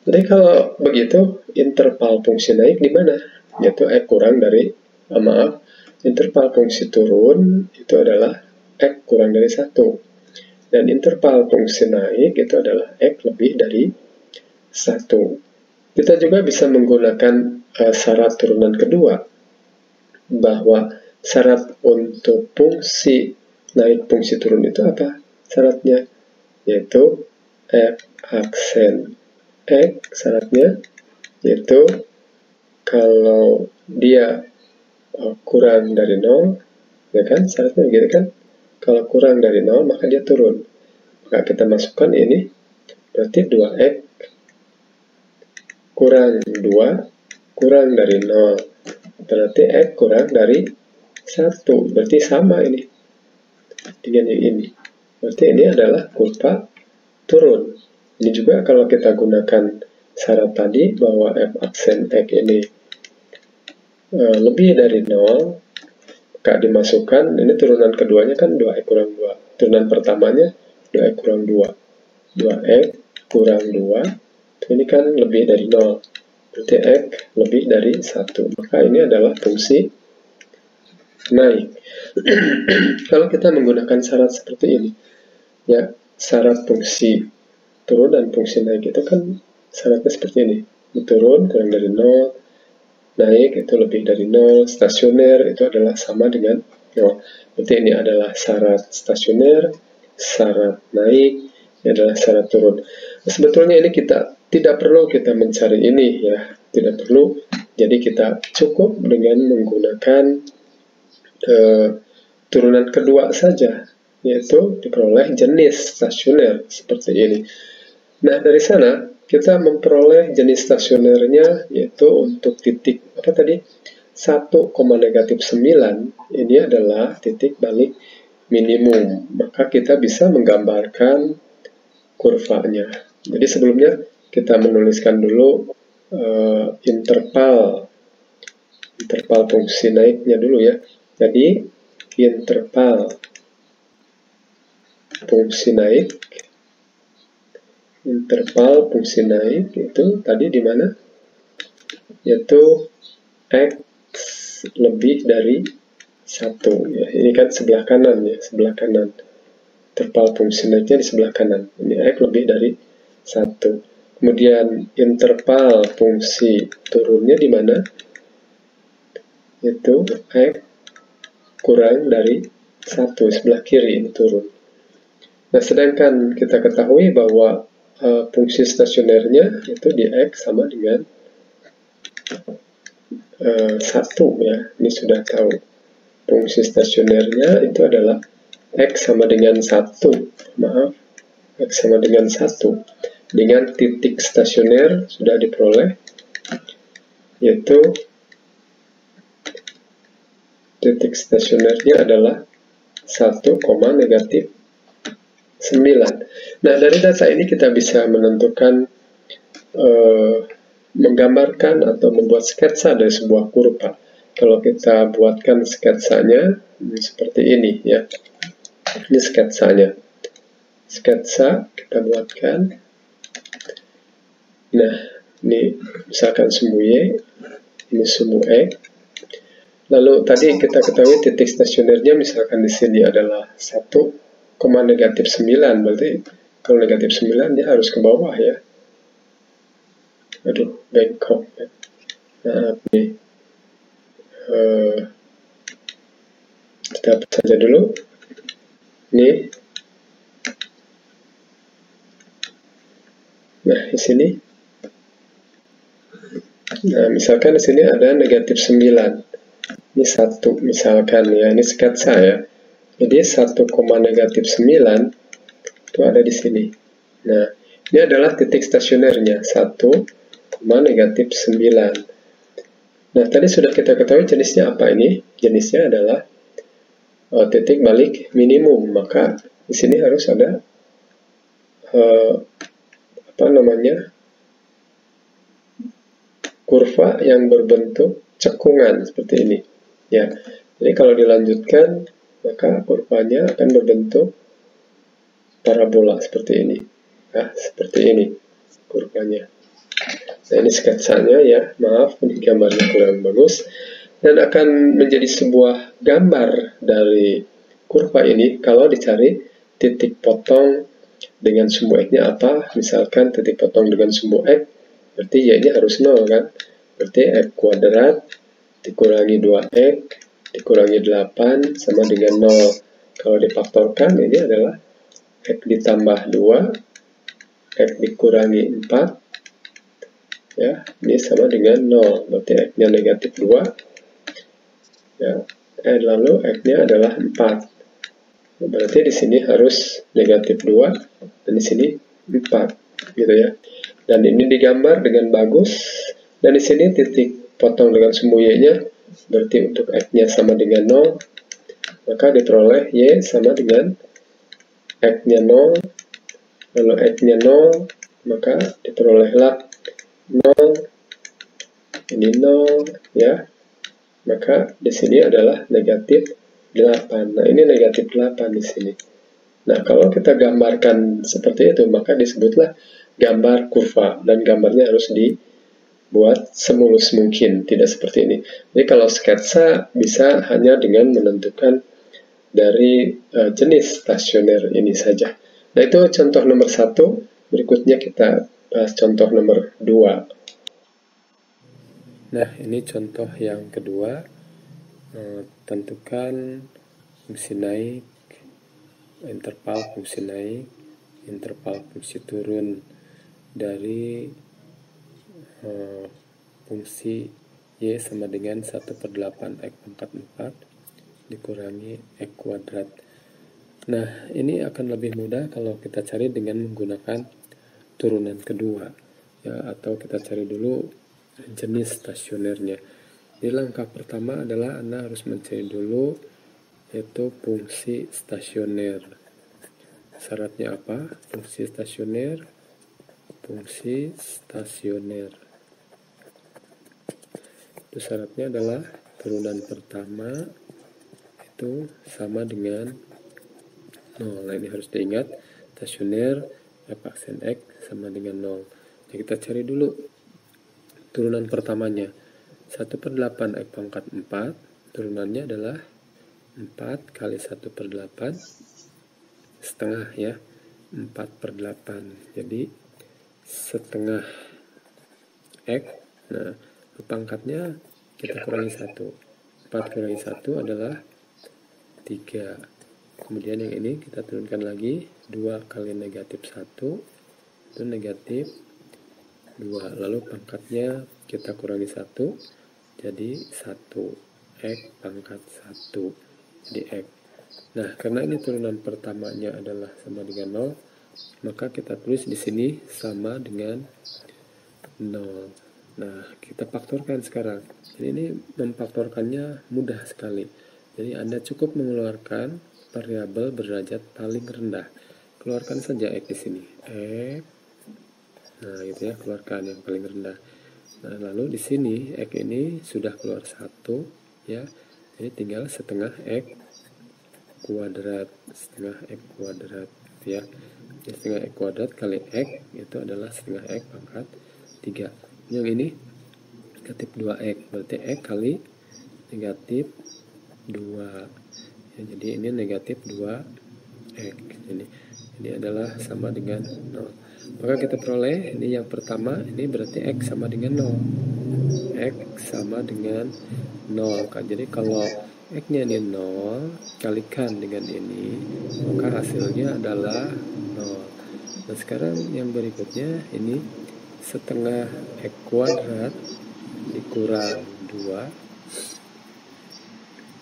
jadi kalau begitu, interval fungsi naik di mana? Yaitu X kurang dari, interval fungsi turun itu adalah X kurang dari 1. Dan interval fungsi naik itu adalah X lebih dari 1. Kita juga bisa menggunakan syarat turunan kedua, bahwa syarat untuk fungsi naik fungsi turun itu apa syaratnya? Yaitu F aksen X, syaratnya yaitu kalau dia kurang dari 0, ya kan, syaratnya gitu kan, kalau kurang dari 0 maka dia turun. Maka kita masukkan ini, berarti 2x kurang 2 kurang dari 0, berarti x kurang dari 1, berarti sama ini dengan yang ini, berarti ini adalah kurva turun. Ini juga kalau kita gunakan syarat tadi bahwa f aksen x ini lebih dari 0, maka dimasukkan, ini turunan keduanya kan 2x kurang 2, turunan pertamanya 2x kurang 2, 2x kurang 2, ini kan lebih dari 0, berarti x lebih dari 1, maka ini adalah fungsi naik. Kalau kita menggunakan syarat seperti ini, ya, syarat fungsi turun dan fungsi naik itu kan syaratnya seperti ini, turun kurang dari 0, naik itu lebih dari 0, stasioner itu adalah sama dengan 0. Berarti ini adalah syarat stasioner, syarat naik, ini adalah syarat turun. Sebetulnya ini kita tidak perlu kita mencari ini, ya, tidak perlu. Jadi kita cukup dengan menggunakan turunan kedua saja, yaitu diperoleh jenis stasioner seperti ini. Nah, dari sana kita memperoleh jenis stasionernya, yaitu untuk titik apa tadi 1,-9 ini adalah titik balik minimum. Maka kita bisa menggambarkan kurvanya. Jadi sebelumnya kita menuliskan dulu interval fungsi naiknya dulu, ya. Jadi interval fungsi naik itu tadi di mana? Yaitu X lebih dari 1, ya. Ini kan sebelah kanan, ya, sebelah kanan. Interval fungsi naiknya di sebelah kanan. Ini X lebih dari 1. Kemudian interval fungsi turunnya di mana? Yaitu X kurang dari 1, sebelah kiri ini turun. Nah, sedangkan kita ketahui bahwa fungsi stasionernya itu di X sama dengan 1, ya. Ini sudah tahu. Fungsi stasionernya itu adalah X sama dengan 1. Maaf, X sama dengan 1. Dengan titik stasioner sudah diperoleh, yaitu titik stasionernya adalah 1,-9. Nah, dari data ini kita bisa menentukan, menggambarkan atau membuat sketsa dari sebuah kurva. Kalau kita buatkan sketsanya seperti ini, ya. Ini sketsanya. Sketsa kita buatkan. Nah, ini misalkan sumbu Y, ini sumbu X. Lalu tadi kita ketahui titik stasionernya misalkan di sini adalah 1,-9, berarti kalau negatif 9 dia harus ke bawah, ya. Aduh, bengkok. Nah, ini kita hapus saja dulu. Ini. Nah, di sini. Nah, misalkan di sini ada negatif 9. Ini 1 misalkan, ya, ini sketsa, ya. Jadi 1,-9 itu ada di sini. Nah, ini adalah titik stasionernya 1,-9. Nah, tadi sudah kita ketahui jenisnya apa ini? Jenisnya adalah titik balik minimum. Maka di sini harus ada kurva yang berbentuk cekungan seperti ini, ya. Jadi kalau dilanjutkan maka kurvanya akan berbentuk parabola seperti ini, nah, seperti ini kurvanya. Nah, ini sketsanya, ya, maaf ini gambarnya kurang bagus, dan akan menjadi sebuah gambar dari kurva ini kalau dicari titik potong dengan sumbu X-nya apa? Misalkan titik potong dengan sumbu X, berarti Y-nya harus 0 kan? Berarti X kuadrat dikurangi 2X dikurangi 8 sama dengan 0. Kalau difaktorkan, ini adalah X ditambah 2, X dikurangi 4, ya, ini sama dengan 0. Berarti X-nya negatif 2, ya, lalu X-nya adalah 4. Berarti di sini harus negatif 2 dan di sini 4 gitu ya. Dan ini digambar dengan bagus. Dan di sini titik potong dengan sumbu Y-nya, berarti untuk X-nya sama dengan 0, maka diperoleh Y sama dengan X-nya 0, lalu X-nya 0, maka diperolehlah 0, ini 0 ya. Maka di sini adalah negatif 8. Nah, ini negatif 8 di sini. Nah, kalau kita gambarkan seperti itu, maka disebutlah gambar kurva. Dan gambarnya harus dibuat semulus mungkin, tidak seperti ini. Jadi kalau sketsa bisa hanya dengan menentukan dari jenis stasioner ini saja. Nah, itu contoh nomor 1. Berikutnya kita bahas contoh nomor 2. Nah, ini contoh yang kedua. Tentukan fungsi naik, interval fungsi naik, interval fungsi turun dari fungsi Y sama dengan 1/8 X pangkat 4 dikurangi X kuadrat. Nah, ini akan lebih mudah kalau kita cari dengan menggunakan turunan kedua, ya, atau kita cari dulu jenis stasionernya. Jadi langkah pertama adalah Anda harus mencari dulu yaitu fungsi stasioner. Syaratnya apa? Fungsi stasioner. Itu syaratnya adalah turunan pertama itu sama dengan 0. Nah, ini harus diingat, stasioner F aksen X sama dengan 0. Nah, kita cari dulu turunan pertamanya. 1/8 X pangkat 4, turunannya adalah 4 kali 1/8 setengah ya, 4/8, jadi setengah X. Nah, pangkatnya kita kurangi 1, 4 kurangi 1 adalah 3. Kemudian yang ini kita turunkan lagi, 2 kali negatif 1 itu negatif 2, lalu pangkatnya kita kurangi 1 jadi 1 X pangkat 1 jadi X. Nah, karena ini turunan pertamanya adalah sama dengan 0, maka kita tulis di sini sama dengan 0. Nah, kita faktorkan sekarang. Jadi ini memfaktorkannya mudah sekali. Jadi Anda cukup mengeluarkan variabel berderajat paling rendah. Keluarkan saja X di sini. X. Nah, gitu ya, keluarkan yang paling rendah. Nah, lalu di sini X ini sudah keluar 1 ya. Jadi tinggal setengah X kuadrat, setengah X kuadrat ya. Jadi setengah X kuadrat kali X itu adalah setengah X pangkat 3. Yang ini negatif 2X, berarti X kali negatif 2 ya, jadi ini negatif 2X. Ini adalah sama dengan 0. Maka kita peroleh ini yang pertama, ini berarti X sama dengan 0. X sama dengan 0. Jadi kalau X-nya ini 0 kalikan dengan ini, maka hasilnya adalah 0. Nah, sekarang yang berikutnya ini setengah X kuadrat dikurang 2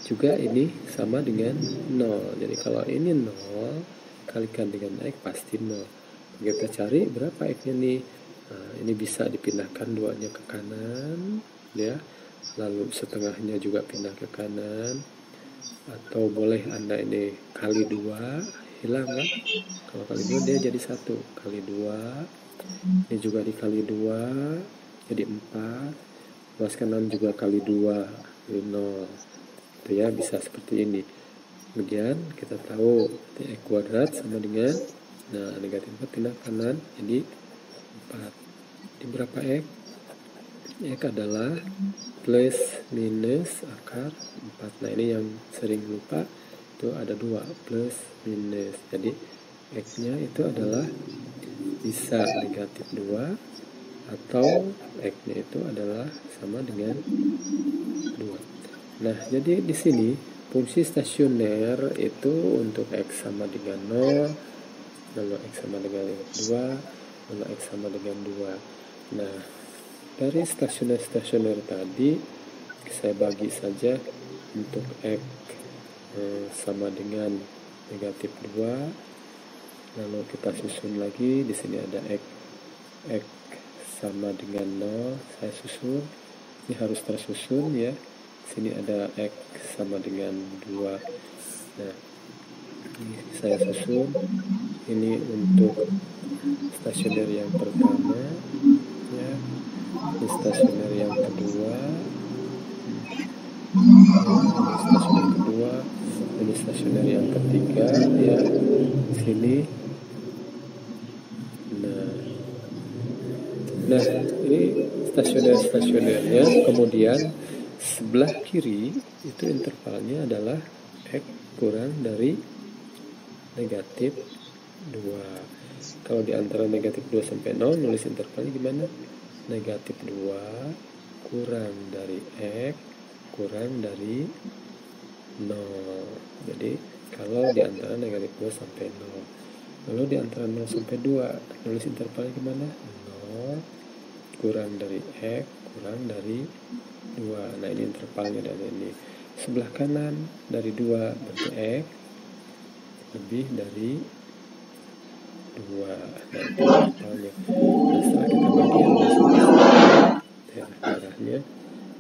juga ini sama dengan 0. Jadi kalau ini 0 kalikan dengan X pasti 0. Kita cari berapa X-nya nih. Nah, ini bisa dipindahkan duanya ke kanan ya, lalu setengahnya juga pindah ke kanan, atau boleh Anda ini kali 2, hilang kan? Kalau kali 2 dia jadi 1, kali 2 ini juga dikali 2 jadi 4, luas kanan juga kali 2 jadi 0. Itu ya, bisa seperti ini. Kemudian kita tahu X kuadrat sama dengan, nah, negatif 4 pindah kanan jadi 4. Di berapa X? X adalah plus minus akar 4. Nah, ini yang sering lupa, itu ada 2 plus minus. Jadi X-nya itu adalah bisa negatif 2 atau X-nya itu adalah sama dengan 2. Nah, jadi di sini fungsi stasioner itu untuk X sama dengan 0, lalu X sama dengan 2, lalu X sama dengan 2. Nah, dari stasioner tadi saya bagi saja untuk X sama dengan negatif 2, lalu kita susun lagi. Di sini ada X sama dengan 0, saya susun. Ini harus tersusun ya. Sini ada X sama dengan 2. Nah, ini saya susun. Ini untuk stasioner yang pertama ya. Ini stasioner yang kedua. Ini stasioner kedua. Ini stasioner yang ketiga ya. Sini. Nah, ini stasionernya. Kemudian sebelah kiri itu intervalnya adalah X kurang dari negatif 2. Kalau di antara negatif 2 sampai 0, nulis intervalnya gimana? Negatif 2 kurang dari X kurang dari 0. Jadi kalau di antara negatif 2 sampai 0. Lalu di antara 0 sampai 2, nulis intervalnya gimana? 0 kurang dari X kurang dari 2. Nah, ini intervalnya dari ini. Sebelah kanan dari 2 berarti X lebih dari 2. Nah, itu intervalnya. Nah, setelah kita bagi daerah-daerahnya,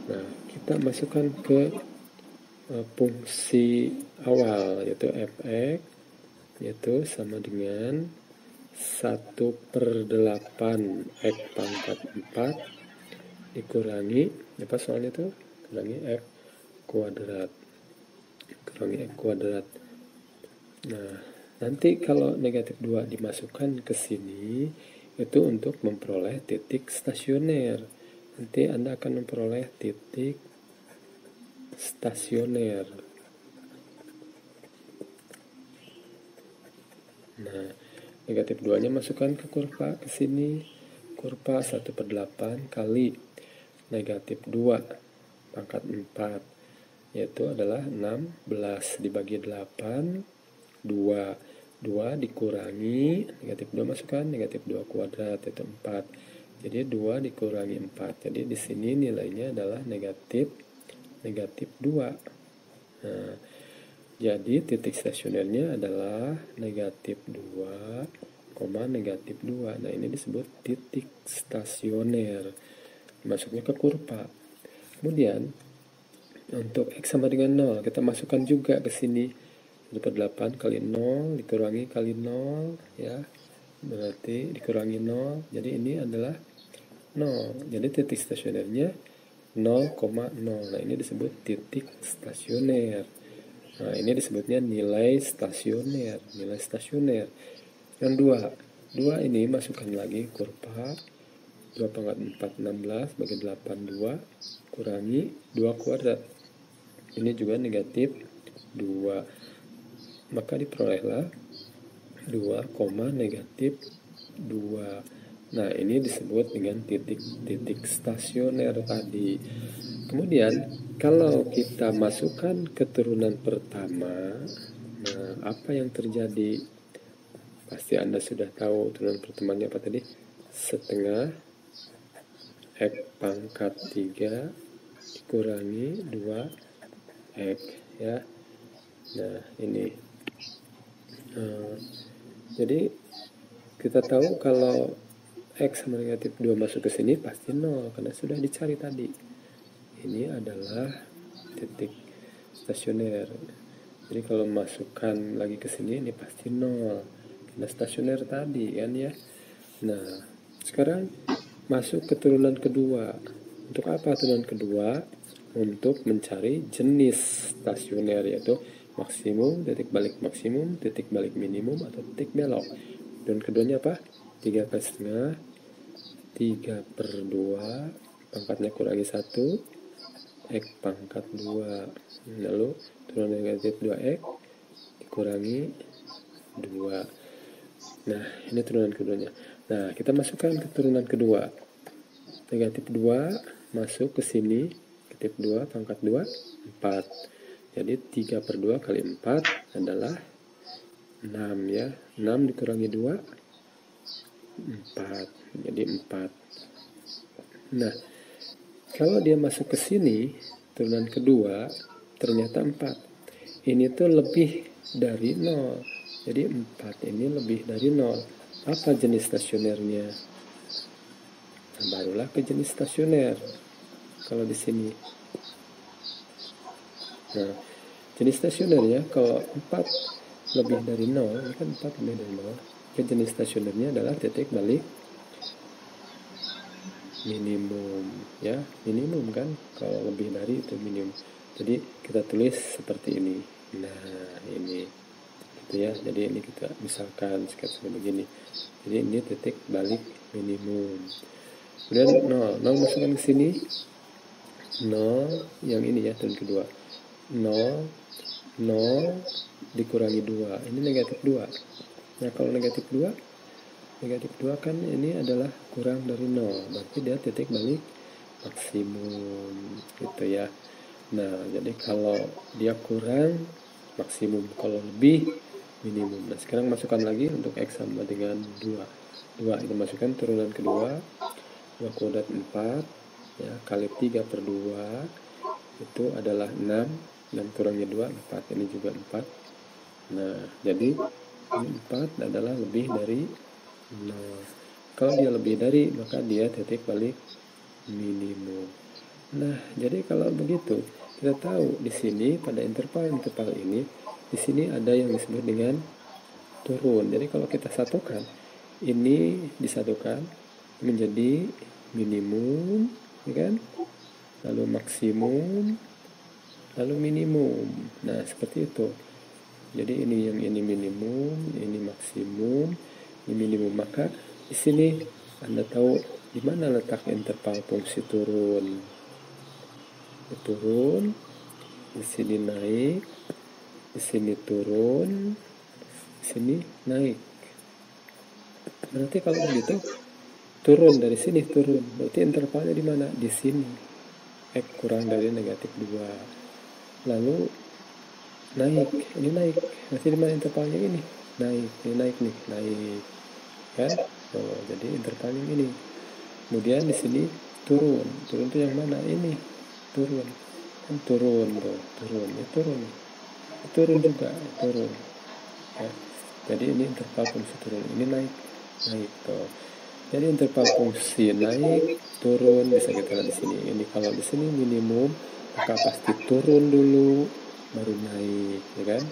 nah, kita masukkan ke fungsi awal, yaitu fx, yaitu sama dengan 1/8 X pangkat 4 dikurangi, apa soalnya itu? Kurangi X kuadrat. Nah, nanti kalau negatif 2 dimasukkan ke sini, itu untuk memperoleh titik stasioner. Nanti Anda akan memperoleh titik stasioner. Nah, negatif 2-nya masukkan ke kurva ke sini. Kurva 1/8 kali negatif 2 pangkat 4, yaitu adalah 16 dibagi 8, 2 dikurangi negatif 2, masukkan negatif 2 kuadrat, yaitu 4. Jadi 2 dikurangi 4. Jadi di sini nilainya adalah negatif 2. Nah, jadi titik stasionernya adalah negatif 2, negatif 2. Nah, ini disebut titik stasioner. Masuknya ke kurva. Kemudian untuk X sama dengan 0, kita masukkan juga ke sini. 1/8 kali 0 dikurangi kali 0 ya. Berarti dikurangi 0. Jadi ini adalah 0. Jadi titik stasionernya 0,0. Nah, ini disebut titik stasioner. Nah, ini disebutnya nilai stasioner. Yang 2 ini masukkan lagi kurva 2 pangkat 4, 16 bagi 8, 2 kurangi 2 kuadrat. Ini juga negatif 2. Maka diperolehlah 2, negatif 2. Nah, ini disebut dengan titik stasioner tadi. Kemudian kalau kita masukkan ke turunan pertama, nah, apa yang terjadi? Pasti Anda sudah tahu turunan pertamanya apa tadi? Setengah X pangkat 3 dikurangi 2X ya. Nah, ini jadi kita tahu kalau X sama negatif 2 masuk ke sini pasti 0 karena sudah dicari tadi. Ini adalah titik stasioner. Jadi kalau masukkan lagi ke sini ini pasti 0 karena stasioner tadi kan ya. Nah, sekarang masuk ke turunan kedua. Untuk apa turunan kedua? Untuk mencari jenis stasioner, yaitu maksimum, titik balik maksimum, titik balik minimum, atau titik belok. Dan keduanya apa? 3/5, 3/2, pangkatnya kurangi 1, X pangkat 2. Lalu turunan negatif 2X dikurangi 2. Nah, ini turunan keduanya. Nah, kita masukkan ke turunan kedua. Negatif 2 masuk ke sini. Negatif 2 pangkat 2, 4. Jadi 3/2 kali 4 adalah 6 ya. 6 dikurangi 2, 4. Jadi 4. Nah, kalau dia masuk ke sini, turunan kedua, ternyata 4. Ini tuh lebih dari 0. Jadi 4 ini lebih dari 0. Apa jenis stasionernya? Nah, barulah ke jenis stasioner. Kalau di sini. Nah, jenis stasionernya kalau 4 lebih dari 0, ini kan 4 lebih dari 0. Ke jenis stasionernya adalah titik balik minimum ya, minimum kan, kalau lebih dari itu minimum. Jadi kita tulis seperti ini. Nah, ini gitu ya. Jadi ini kita misalkan sketsa begini. Jadi ini titik balik minimum. Kemudian 0 masukkan ke sini. 0 yang ini ya, turun kedua. 0 dikurangi 2. Ini negatif 2. Nah, kalau negatif 2 kan ini adalah kurang dari 0, berarti dia titik balik maksimum gitu ya. Nah, jadi kalau dia kurang maksimum, kalau lebih minimum. Nah, sekarang masukkan lagi untuk X sama dengan 2. 2 itu masukkan turunan kedua, 2 kuadrat 4 ya, kali 3/2 itu adalah 6, dan kurangnya 2, 4. Ini juga 4. Nah, jadi ini 4 adalah lebih dari 0. Kalau dia lebih dari, maka dia titik balik minimum. Nah, jadi kalau begitu, kita tahu di sini pada interval ini, di sini ada yang disebut dengan turun. Jadi kalau kita satukan, ini disatukan menjadi minimum, ya kan? Lalu maksimum, lalu minimum. Nah, seperti itu. Jadi ini minimum, ini maksimum, ini minimum. Maka di sini Anda tahu di mana letak interval fungsi turun. Turun, di sini naik, di sini turun, di sini naik. Berarti kalau begitu turun dari sini turun, berarti intervalnya di mana? Di sini. X kurang dari negatif 2. Lalu naik, ini naik. Berarti di mana intervalnya ini? Naik, ini naik nih, naik. Kan? Oh, jadi intervalnya ini. Kemudian di sini turun. Turun itu yang mana? Ini. Turun. Kan turun tuh, turun. Ini turun. Turun juga, turun. Ya. Jadi ini interval fungsi turun. Ini naik, naik tuh. Jadi interval fungsi naik, turun bisa kita lihat di sini. Ini kalau di sini minimum, maka pasti turun dulu, baru naik, ya kan?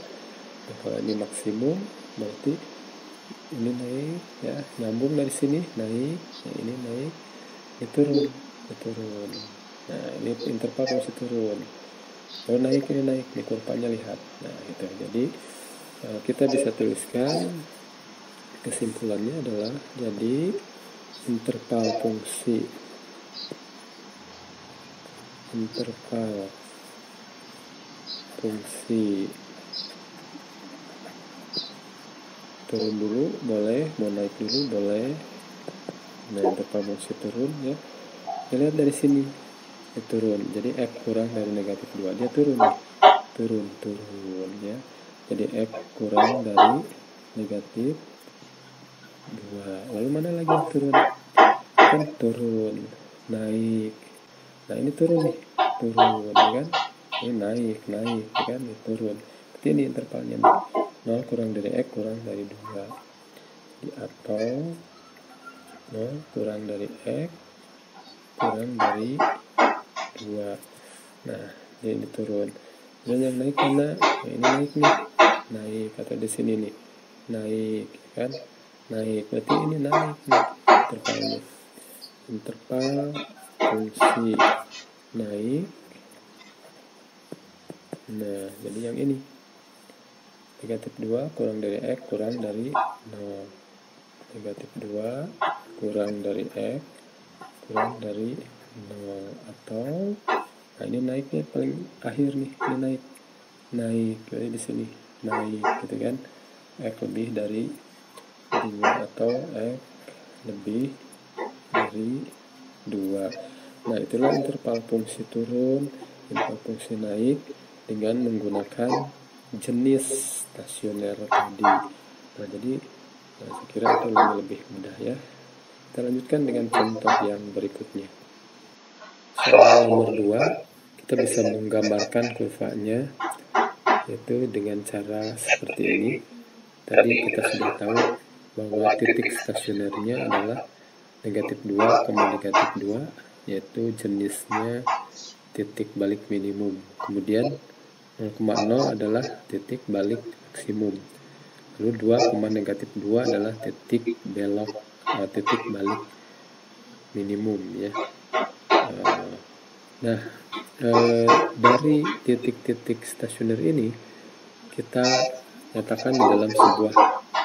Nah, kalau ini maksimum, berarti ini naik, ya, nyambung dari sini, naik, ya, ini naik, ini turun, ini turun. Nah, ini interval fungsi turun. Kalau naik, ini kurvanya lihat. Nah, gitu. Jadi kita bisa tuliskan kesimpulannya adalah jadi interval fungsi turun dulu boleh, mau naik dulu boleh. Nah, interval fungsi turun ya, lihat dari sini dia turun, jadi X kurang dari negatif 2, dia turun ya. Jadi X kurang dari negatif 2. Lalu mana lagi yang turun? Kan turun, naik. Nah, ini turun nih, turun ya kan? Ini naik ya kan? Ini turun. Berarti ini intervalnya nih. 0 kurang dari X kurang dari 2. Jadi atau 0 kurang dari X kurang dari 2. Nah, jadi ini turun. Dan yang naik mana? Nah, ini naik nih. Naik, atau di sini nih. Naik, kan? Naik. Berarti ini naik nih intervalnya. Interval fungsi naik. Nah, jadi yang ini. Negatif 2 kurang dari X kurang dari 0. Negatif 2 kurang dari X kurang dari 0. Atau, nah ini naiknya paling akhir nih. Ini naik. Jadi di sini. naik gitu kan, X lebih dari 2 atau X lebih dari 2. Nah, itulah interval fungsi turun, interval fungsi naik dengan menggunakan jenis stasioner tadi. Nah, jadi saya kira itu lebih mudah ya. Kita lanjutkan dengan contoh yang berikutnya. Soal nomor 2, kita bisa menggambarkan kurvanya yaitu dengan cara seperti ini. Tadi kita sudah tahu bahwa titik stasionernya adalah negatif 2, negatif 2, yaitu jenisnya titik balik minimum. Kemudian 0,0 adalah titik balik maksimum. Lalu 2, negatif 2 adalah titik belok, titik balik minimum ya. Nah, dari titik-titik stasioner ini kita nyatakan di dalam sebuah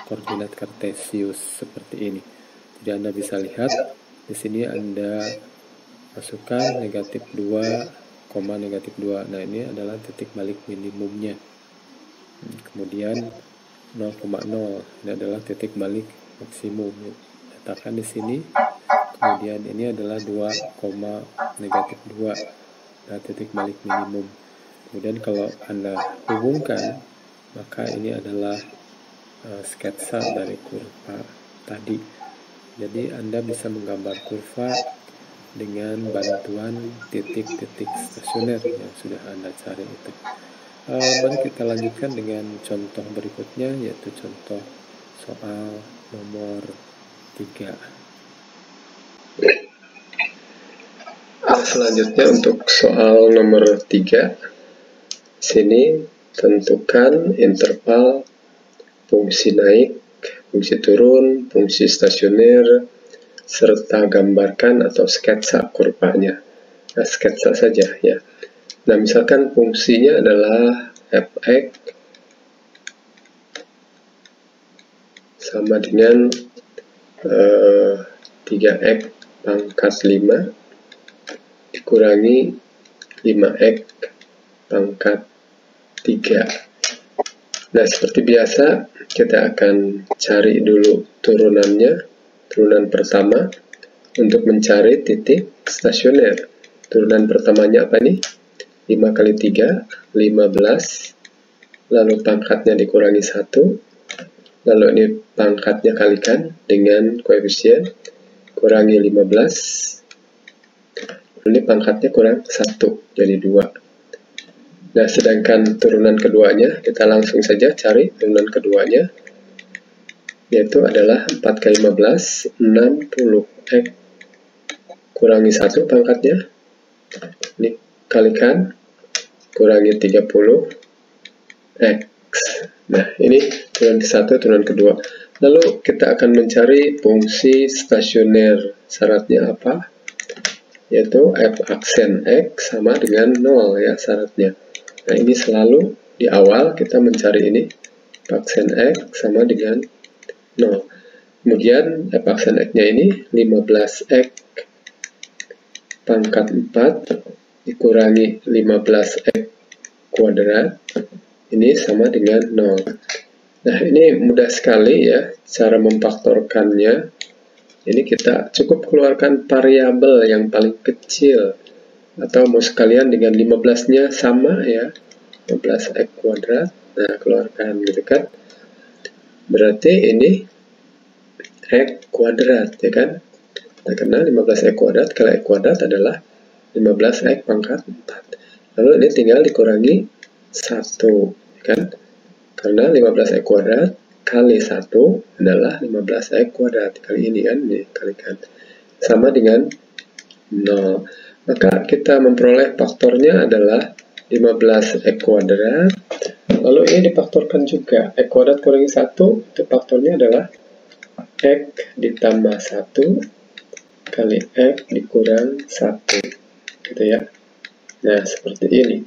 koordinat kartesius seperti ini. Jadi Anda bisa lihat di sini Anda masukkan negatif 2, negatif 2. Nah, ini adalah titik balik minimumnya. Kemudian 0,0 ini adalah titik balik maksimum. Nyatakan di sini. Kemudian ini adalah 2, negatif 2. Nah, titik balik minimum. Kemudian kalau Anda hubungkan, maka ini adalah sketsa dari kurva tadi. Jadi Anda bisa menggambar kurva dengan bantuan titik-titik stasioner yang sudah Anda cari itu. Mari kita lanjutkan dengan contoh berikutnya, yaitu contoh soal nomor 3. Selanjutnya untuk soal nomor 3, sini tentukan interval fungsi naik, fungsi turun, fungsi stasioner, serta gambarkan atau sketsa kurvanya. Nah, sketsa saja ya. Nah, misalkan fungsinya adalah fx sama dengan 3x pangkat 5 dikurangi 5x pangkat 3. Nah, seperti biasa kita akan cari dulu turunannya, turunan pertama untuk mencari titik stasioner. Turunan pertamanya apa nih? 5 kali 3, 15, lalu pangkatnya dikurangi 1, lalu ini pangkatnya kalikan dengan koefisien, kurangi 15, ini pangkatnya kurang 1, jadi 2. Nah, sedangkan turunan keduanya, kita langsung saja cari turunan keduanya, yaitu adalah 4 kali 15, 60x, kurangi 1 pangkatnya, ini kalikan, kurangi 30x. Nah, ini turunan ke-1, turunan kedua. Lalu kita akan mencari fungsi stasioner. Syaratnya apa? Yaitu f aksen x sama dengan 0 ya syaratnya. Nah, ini selalu di awal kita mencari ini, f aksen x sama dengan 0. Kemudian f aksen x-nya ini 15x pangkat 4 dikurangi 15x kuadrat, ini sama dengan 0. Nah, ini mudah sekali ya cara memfaktorkannya. Ini kita cukup keluarkan variabel yang paling kecil, atau mau sekalian dengan 15-nya sama ya, 15x kuadrat. Nah, keluarkan gitu kan. Berarti ini x kuadrat ya kan. Nah, karena 15x kuadrat kali x kuadrat adalah 15x pangkat 4. Lalu ini tinggal dikurangi 1 kan. Karena 15x kuadrat kali 1 adalah 15x kuadrat. Kali ini kan dikalikan. Sama dengan 0. Maka kita memperoleh faktornya adalah 15x kuadrat. Lalu ini difaktorkan juga. X kuadrat kurangi 1, itu faktornya adalah x ditambah 1 kali x dikurang 1. Gitu ya. Nah, seperti ini.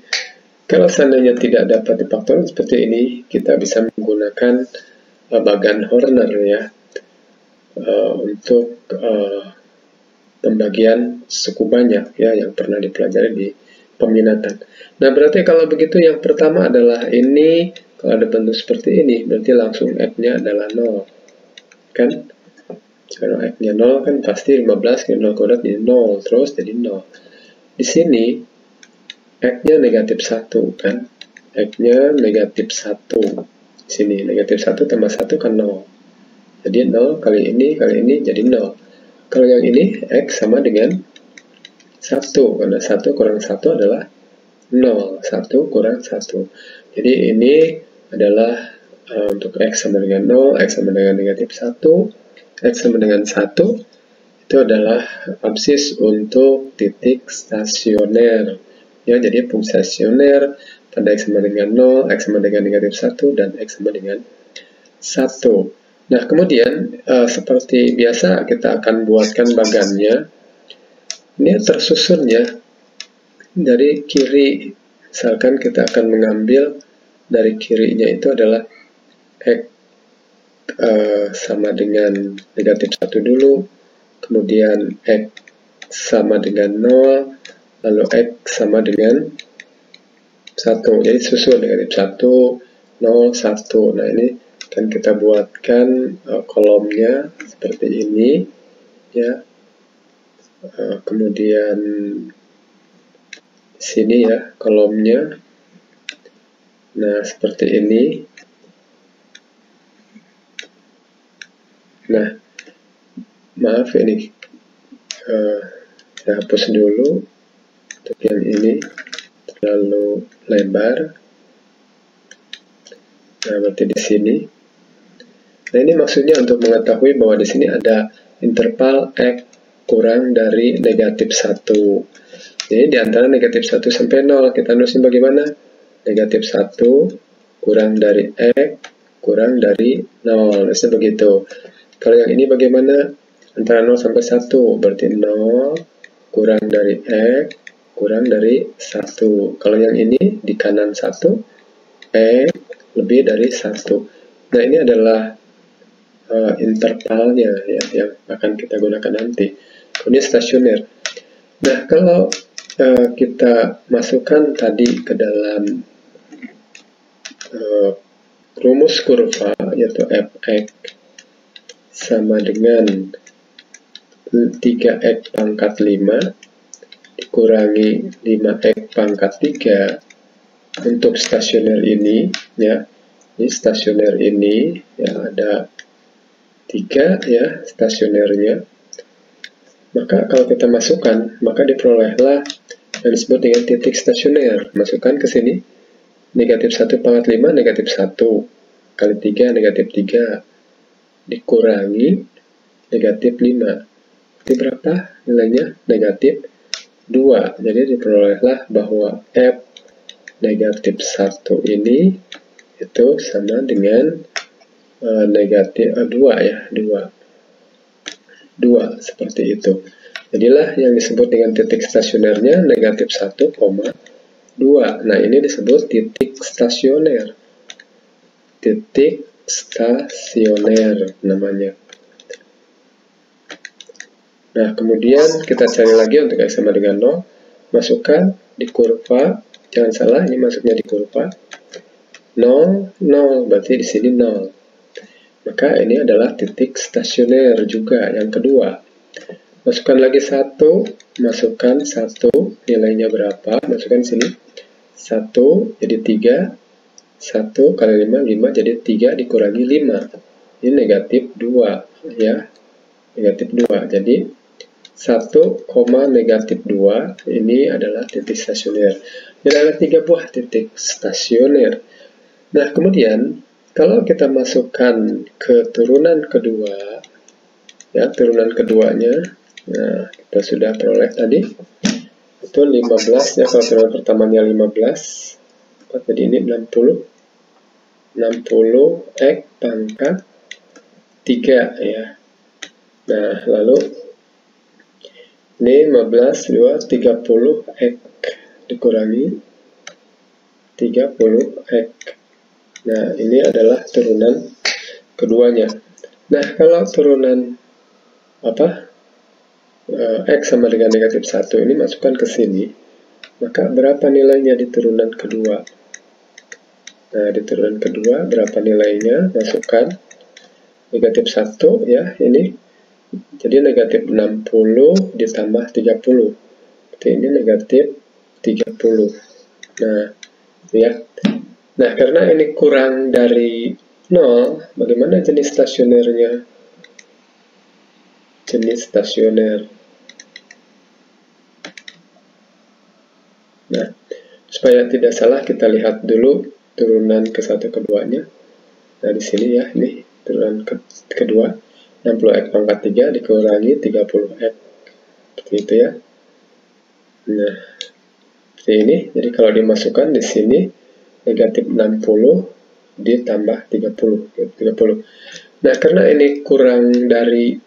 Kalau seandainya tidak dapat difaktorkan seperti ini, kita bisa menggunakan Bagan-Horner ya, untuk pembagian suku banyak ya, yang pernah dipelajari di peminatan. Nah, berarti kalau begitu yang pertama adalah ini Kalau ada bentuk seperti ini, berarti langsung X-nya adalah 0. Kan? Kalau X-nya 0 kan pasti 15 ke 0 kuadrat jadi 0, terus jadi 0. Di sini, X-nya negatif 1, kan? X-nya negatif 1. Di sini, negatif 1 tambah 1 kan 0. Jadi 0 kali ini jadi 0. Kalau yang ini, X sama dengan 1, karena 1 kurang 1 adalah 0, 1 kurang 1. Jadi ini adalah untuk X sama dengan 0, X sama dengan negatif 1, X sama dengan 1, itu adalah absis untuk titik stasioner. Ya, jadi fungsi stasioner pada X sama dengan 0, X sama dengan negatif 1, dan X sama dengan 1. Nah, kemudian seperti biasa kita akan buatkan bagannya. Ini tersusun ya dari kiri. Misalkan kita akan mengambil dari kirinya itu adalah X sama dengan negatif 1 dulu, kemudian X sama dengan 0, lalu X sama dengan 1. Jadi susun negatif 1, 0, 1. Nah, ini akan kita buatkan kolomnya seperti ini ya. Kemudian sini ya kolomnya. Nah, seperti ini. Nah, maaf ini saya hapus dulu untuk yang ini terlalu lebar. Nah, berarti di sini. Nah, ini maksudnya untuk mengetahui bahwa di sini ada interval X kurang dari negatif 1. Jadi di antara negatif 1 sampai 0, kita nulisnya bagaimana? Negatif 1 kurang dari X kurang dari 0. Nulisnya begitu. Kalau yang ini bagaimana? Antara 0 sampai 1, berarti 0 kurang dari X kurang dari 1. Kalau yang ini di kanan 1, X lebih dari 1. Nah, ini adalah intervalnya ya, yang akan kita gunakan nanti. Ini stasioner. Nah, kalau kita masukkan tadi ke dalam rumus kurva, yaitu fx sama dengan 3x pangkat 5 dikurangi 5x pangkat 3 untuk stasioner ini ya. Ini stasioner ini ya, ada 3 ya stasionernya. Maka kalau kita masukkan, maka diperolehlah yang disebut dengan titik stasioner. Masukkan ke sini, negatif 1 pangkat 5, negatif 1, kali 3, negatif 3, dikurangi negatif 5. Itu berapa nilainya? Negatif 2. Jadi diperolehlah bahwa F negatif 1 ini itu sama dengan negatif 2 ya, 2 seperti itu. Jadilah yang disebut dengan titik stasionernya negatif 1,2. Nah, ini disebut titik stasioner. Titik stasioner namanya. Nah, kemudian kita cari lagi untuk X sama dengan 0. Masukkan di kurva. Jangan salah, ini masuknya di kurva. 0, 0. Berarti di sini 0. Maka ini adalah titik stasioner juga yang kedua. Masukkan lagi 1, masukkan 1, nilainya berapa? Masukkan sini. 1 jadi 3, 1 kali 5, 5 jadi 3 dikurangi 5. Ini negatif 2 ya. Negatif 2. Jadi 1, negatif 2 ini adalah titik stasioner. Jadi ada 3 buah titik stasioner. Nah, kemudian kalau kita masukkan ke turunan kedua, ya turunan keduanya, nah kita sudah peroleh tadi, itu 15 ya, kalau turunan pertamanya 15, jadi ini 60 X pangkat 3 ya. Nah, lalu ini 15, 2, 30 X dikurangi 30 X. Nah, ini adalah turunan keduanya. Nah, kalau turunan X sama dengan negatif 1 ini masukkan ke sini, maka berapa nilainya di turunan kedua? Nah, di turunan kedua berapa nilainya? Masukkan negatif 1 ya, ini. Jadi negatif 60 ditambah 30. Berarti ini negatif 30. Nah, ya. Nah, karena ini kurang dari 0, bagaimana jenis stasionernya? Jenis stasioner. Nah, supaya tidak salah kita lihat dulu turunan ke 1 keduanya. Nah, di sini ya, ini turunan kedua. 60x pangkat 3 dikurangi 30x. Seperti itu ya. Nah, seperti ini. Jadi kalau dimasukkan di sini negatif 60 ditambah 30. Nah, karena ini kurang dari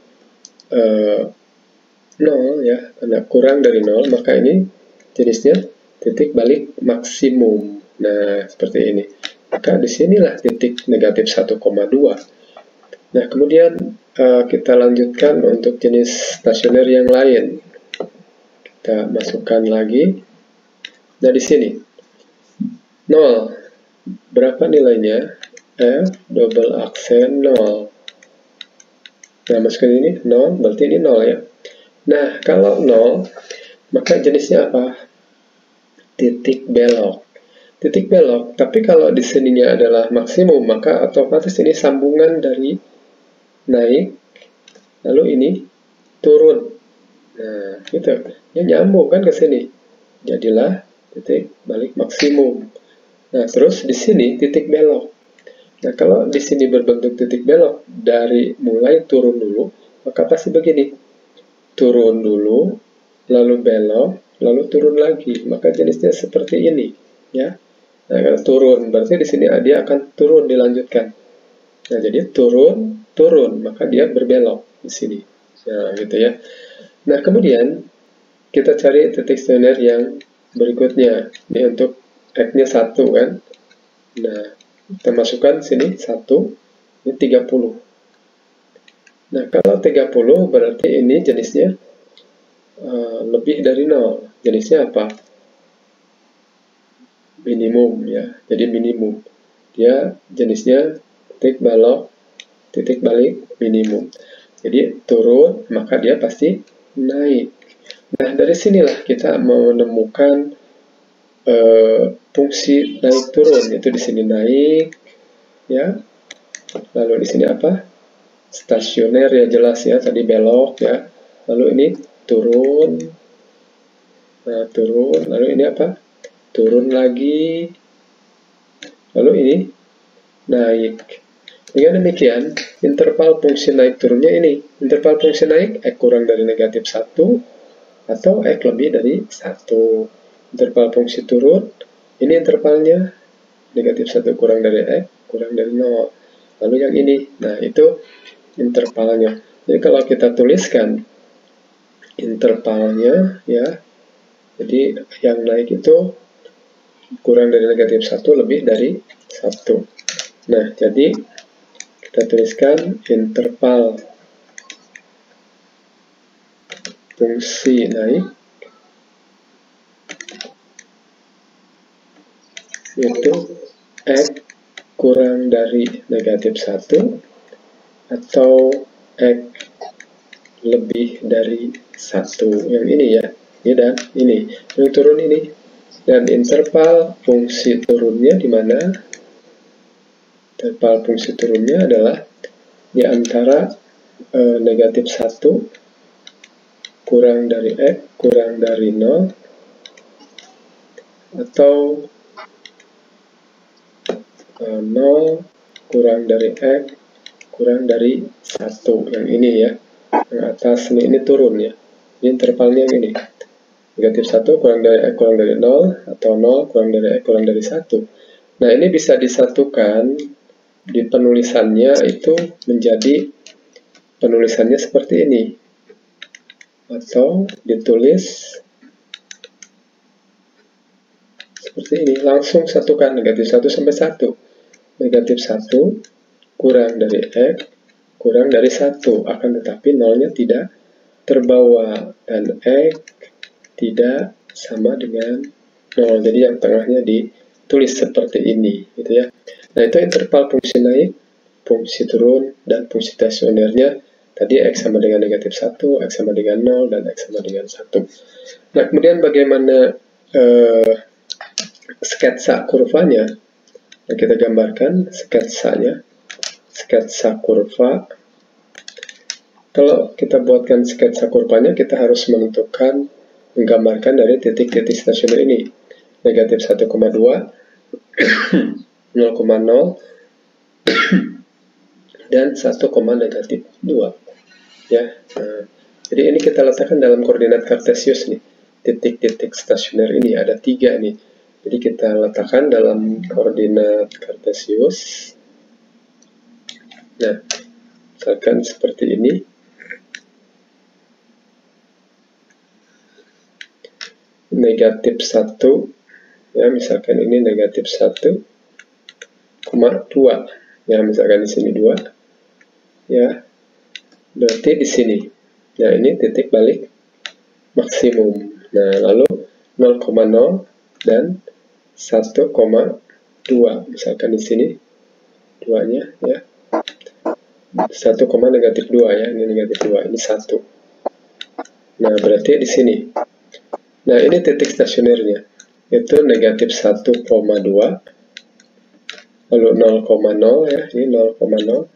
0 ya, karena kurang dari 0, maka ini jenisnya titik balik maksimum. Nah, seperti ini. Maka disinilah titik negatif 1,2. Nah, kemudian kita lanjutkan untuk jenis stasioner yang lain. Kita masukkan lagi. Nah, di sini 0. Berapa nilainya? F double aksen 0. Nah, masukkan ini 0, berarti ini 0 ya. Nah, kalau 0, maka jenisnya apa? Titik belok. Titik belok, tapi kalau di sininya adalah maksimum, maka otomatis ini sambungan dari naik, lalu ini turun. Nah, gitu. Ini nyambung kan ke sini. Jadilah titik balik maksimum. Nah, terus di sini titik belok. Nah, kalau di sini berbentuk titik belok, dari mulai turun dulu, maka pasti begini. Turun dulu, lalu belok, lalu turun lagi. Maka jenisnya seperti ini, ya. Nah, kalau turun, berarti di sini dia akan turun dilanjutkan. Nah, jadi turun, maka dia berbelok di sini. Nah, gitu ya. Nah, kemudian kita cari titik stasioner yang berikutnya. Ini untuk X-nya 1 kan. Nah, kita masukkan sini 1, ini 30. Nah, kalau 30 berarti ini jenisnya lebih dari 0. Jenisnya apa? Minimum ya. Jadi minimum. Dia jenisnya titik balik minimum. Jadi turun, maka dia pasti naik. Nah, dari sinilah kita menemukan fungsi naik turun. Itu di sini naik, ya. Lalu di sini apa? Stasioner ya, jelas ya, tadi belok ya. Lalu ini turun. Nah, turun. Lalu ini apa? Turun lagi. Lalu ini naik. Dengan demikian, interval fungsi naik turunnya ini. Interval fungsi naik, X kurang dari negatif 1, atau X lebih dari 1. Interval fungsi turun, ini intervalnya negatif 1 kurang dari X, kurang dari 0. Lalu yang ini, nah itu intervalnya. Jadi kalau kita tuliskan intervalnya, ya, jadi yang naik itu kurang dari negatif 1 lebih dari 1. Nah, jadi kita tuliskan interval fungsi naik yaitu X kurang dari negatif 1 atau X lebih dari 1. Yang ini ya, ini dan ini. Yang turun ini. Dan interval fungsi turunnya di mana? Interval fungsi turunnya adalah di antara negatif 1 kurang dari X kurang dari 0 atau 0 kurang dari X kurang dari 1. Yang ini ya, yang atas ini turun ya. Ini intervalnya yang ini, negatif 1 kurang dari X kurang dari 0 atau 0 kurang dari X kurang dari 1. Nah, ini bisa disatukan di penulisannya itu menjadi penulisannya seperti ini, atau ditulis seperti ini, langsung satukan negatif 1 sampai 1. Negatif 1 kurang dari X kurang dari 1, akan tetapi nolnya tidak terbawa dan X tidak sama dengan 0, jadi yang tengahnya tulis seperti ini, gitu ya. Nah, itu interval fungsi naik, fungsi turun, dan fungsi stasionernya tadi X sama dengan negatif 1, X sama dengan 0, dan X sama dengan 1. Nah, kemudian bagaimana sketsa kurvanya? Nah, kita gambarkan sketsanya, sketsa kurva. Kalau kita buatkan sketsa kurvanya, kita harus menentukan, menggambarkan dari titik-titik stasioner ini. Negatif 1,2, 0,0, dan 1, negatif 2. Ya, jadi ini kita letakkan dalam koordinat kartesius nih. Titik-titik stasioner ini ada 3 nih. Jadi kita letakkan dalam koordinat kartesius. Nah, misalkan seperti ini. Negatif 1, ya misalkan ini negatif 1,2, ya misalkan di sini 2, ya berarti di sini. Nah, ini titik balik maksimum. Nah, lalu 0,0 dan 1,2, misalkan di sini 2-nya, ya 1, negatif 2, ya ini negatif 2, ini 1. Nah, berarti di sini. Nah, ini titik stasionernya, itu negatif 1,2, lalu 0,0, ya, ini 0,0,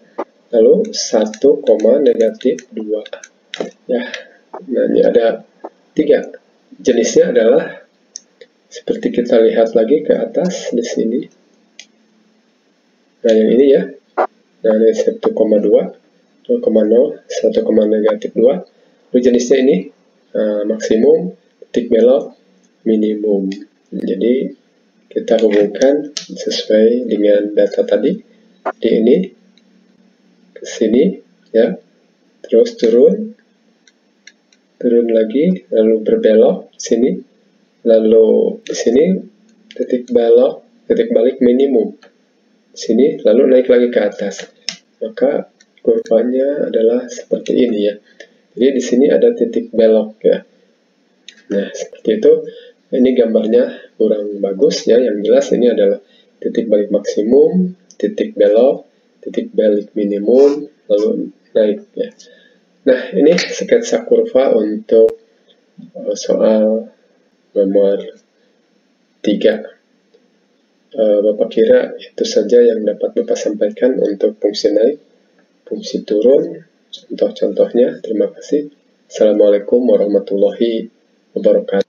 lalu 1, negatif 2. Ya, nah ini ada 3. Jenisnya adalah, seperti kita lihat lagi ke atas di sini. Nah, yang ini ya, nah ini 1,2, 0,0, 1, negatif 2. Lalu jenisnya ini maksimum, titik belok, minimum. Jadi kita hubungkan sesuai dengan data tadi. Di ini ke sini, ya, terus turun lagi, lalu berbelok sini, lalu di sini titik balik minimum sini, lalu naik lagi ke atas. Maka kurvanya adalah seperti ini, ya. Jadi di sini ada titik belok, ya. Nah, seperti itu. Ini gambarnya kurang bagus, ya. Yang jelas ini adalah titik balik maksimum, titik balik minimum, lalu naik, ya. Nah, ini sketsa kurva untuk soal nomor 3. Bapak kira itu saja yang dapat Bapak sampaikan untuk fungsi naik, fungsi turun, contoh-contohnya. Terima kasih. Assalamualaikum warahmatullahi wabarakatuh.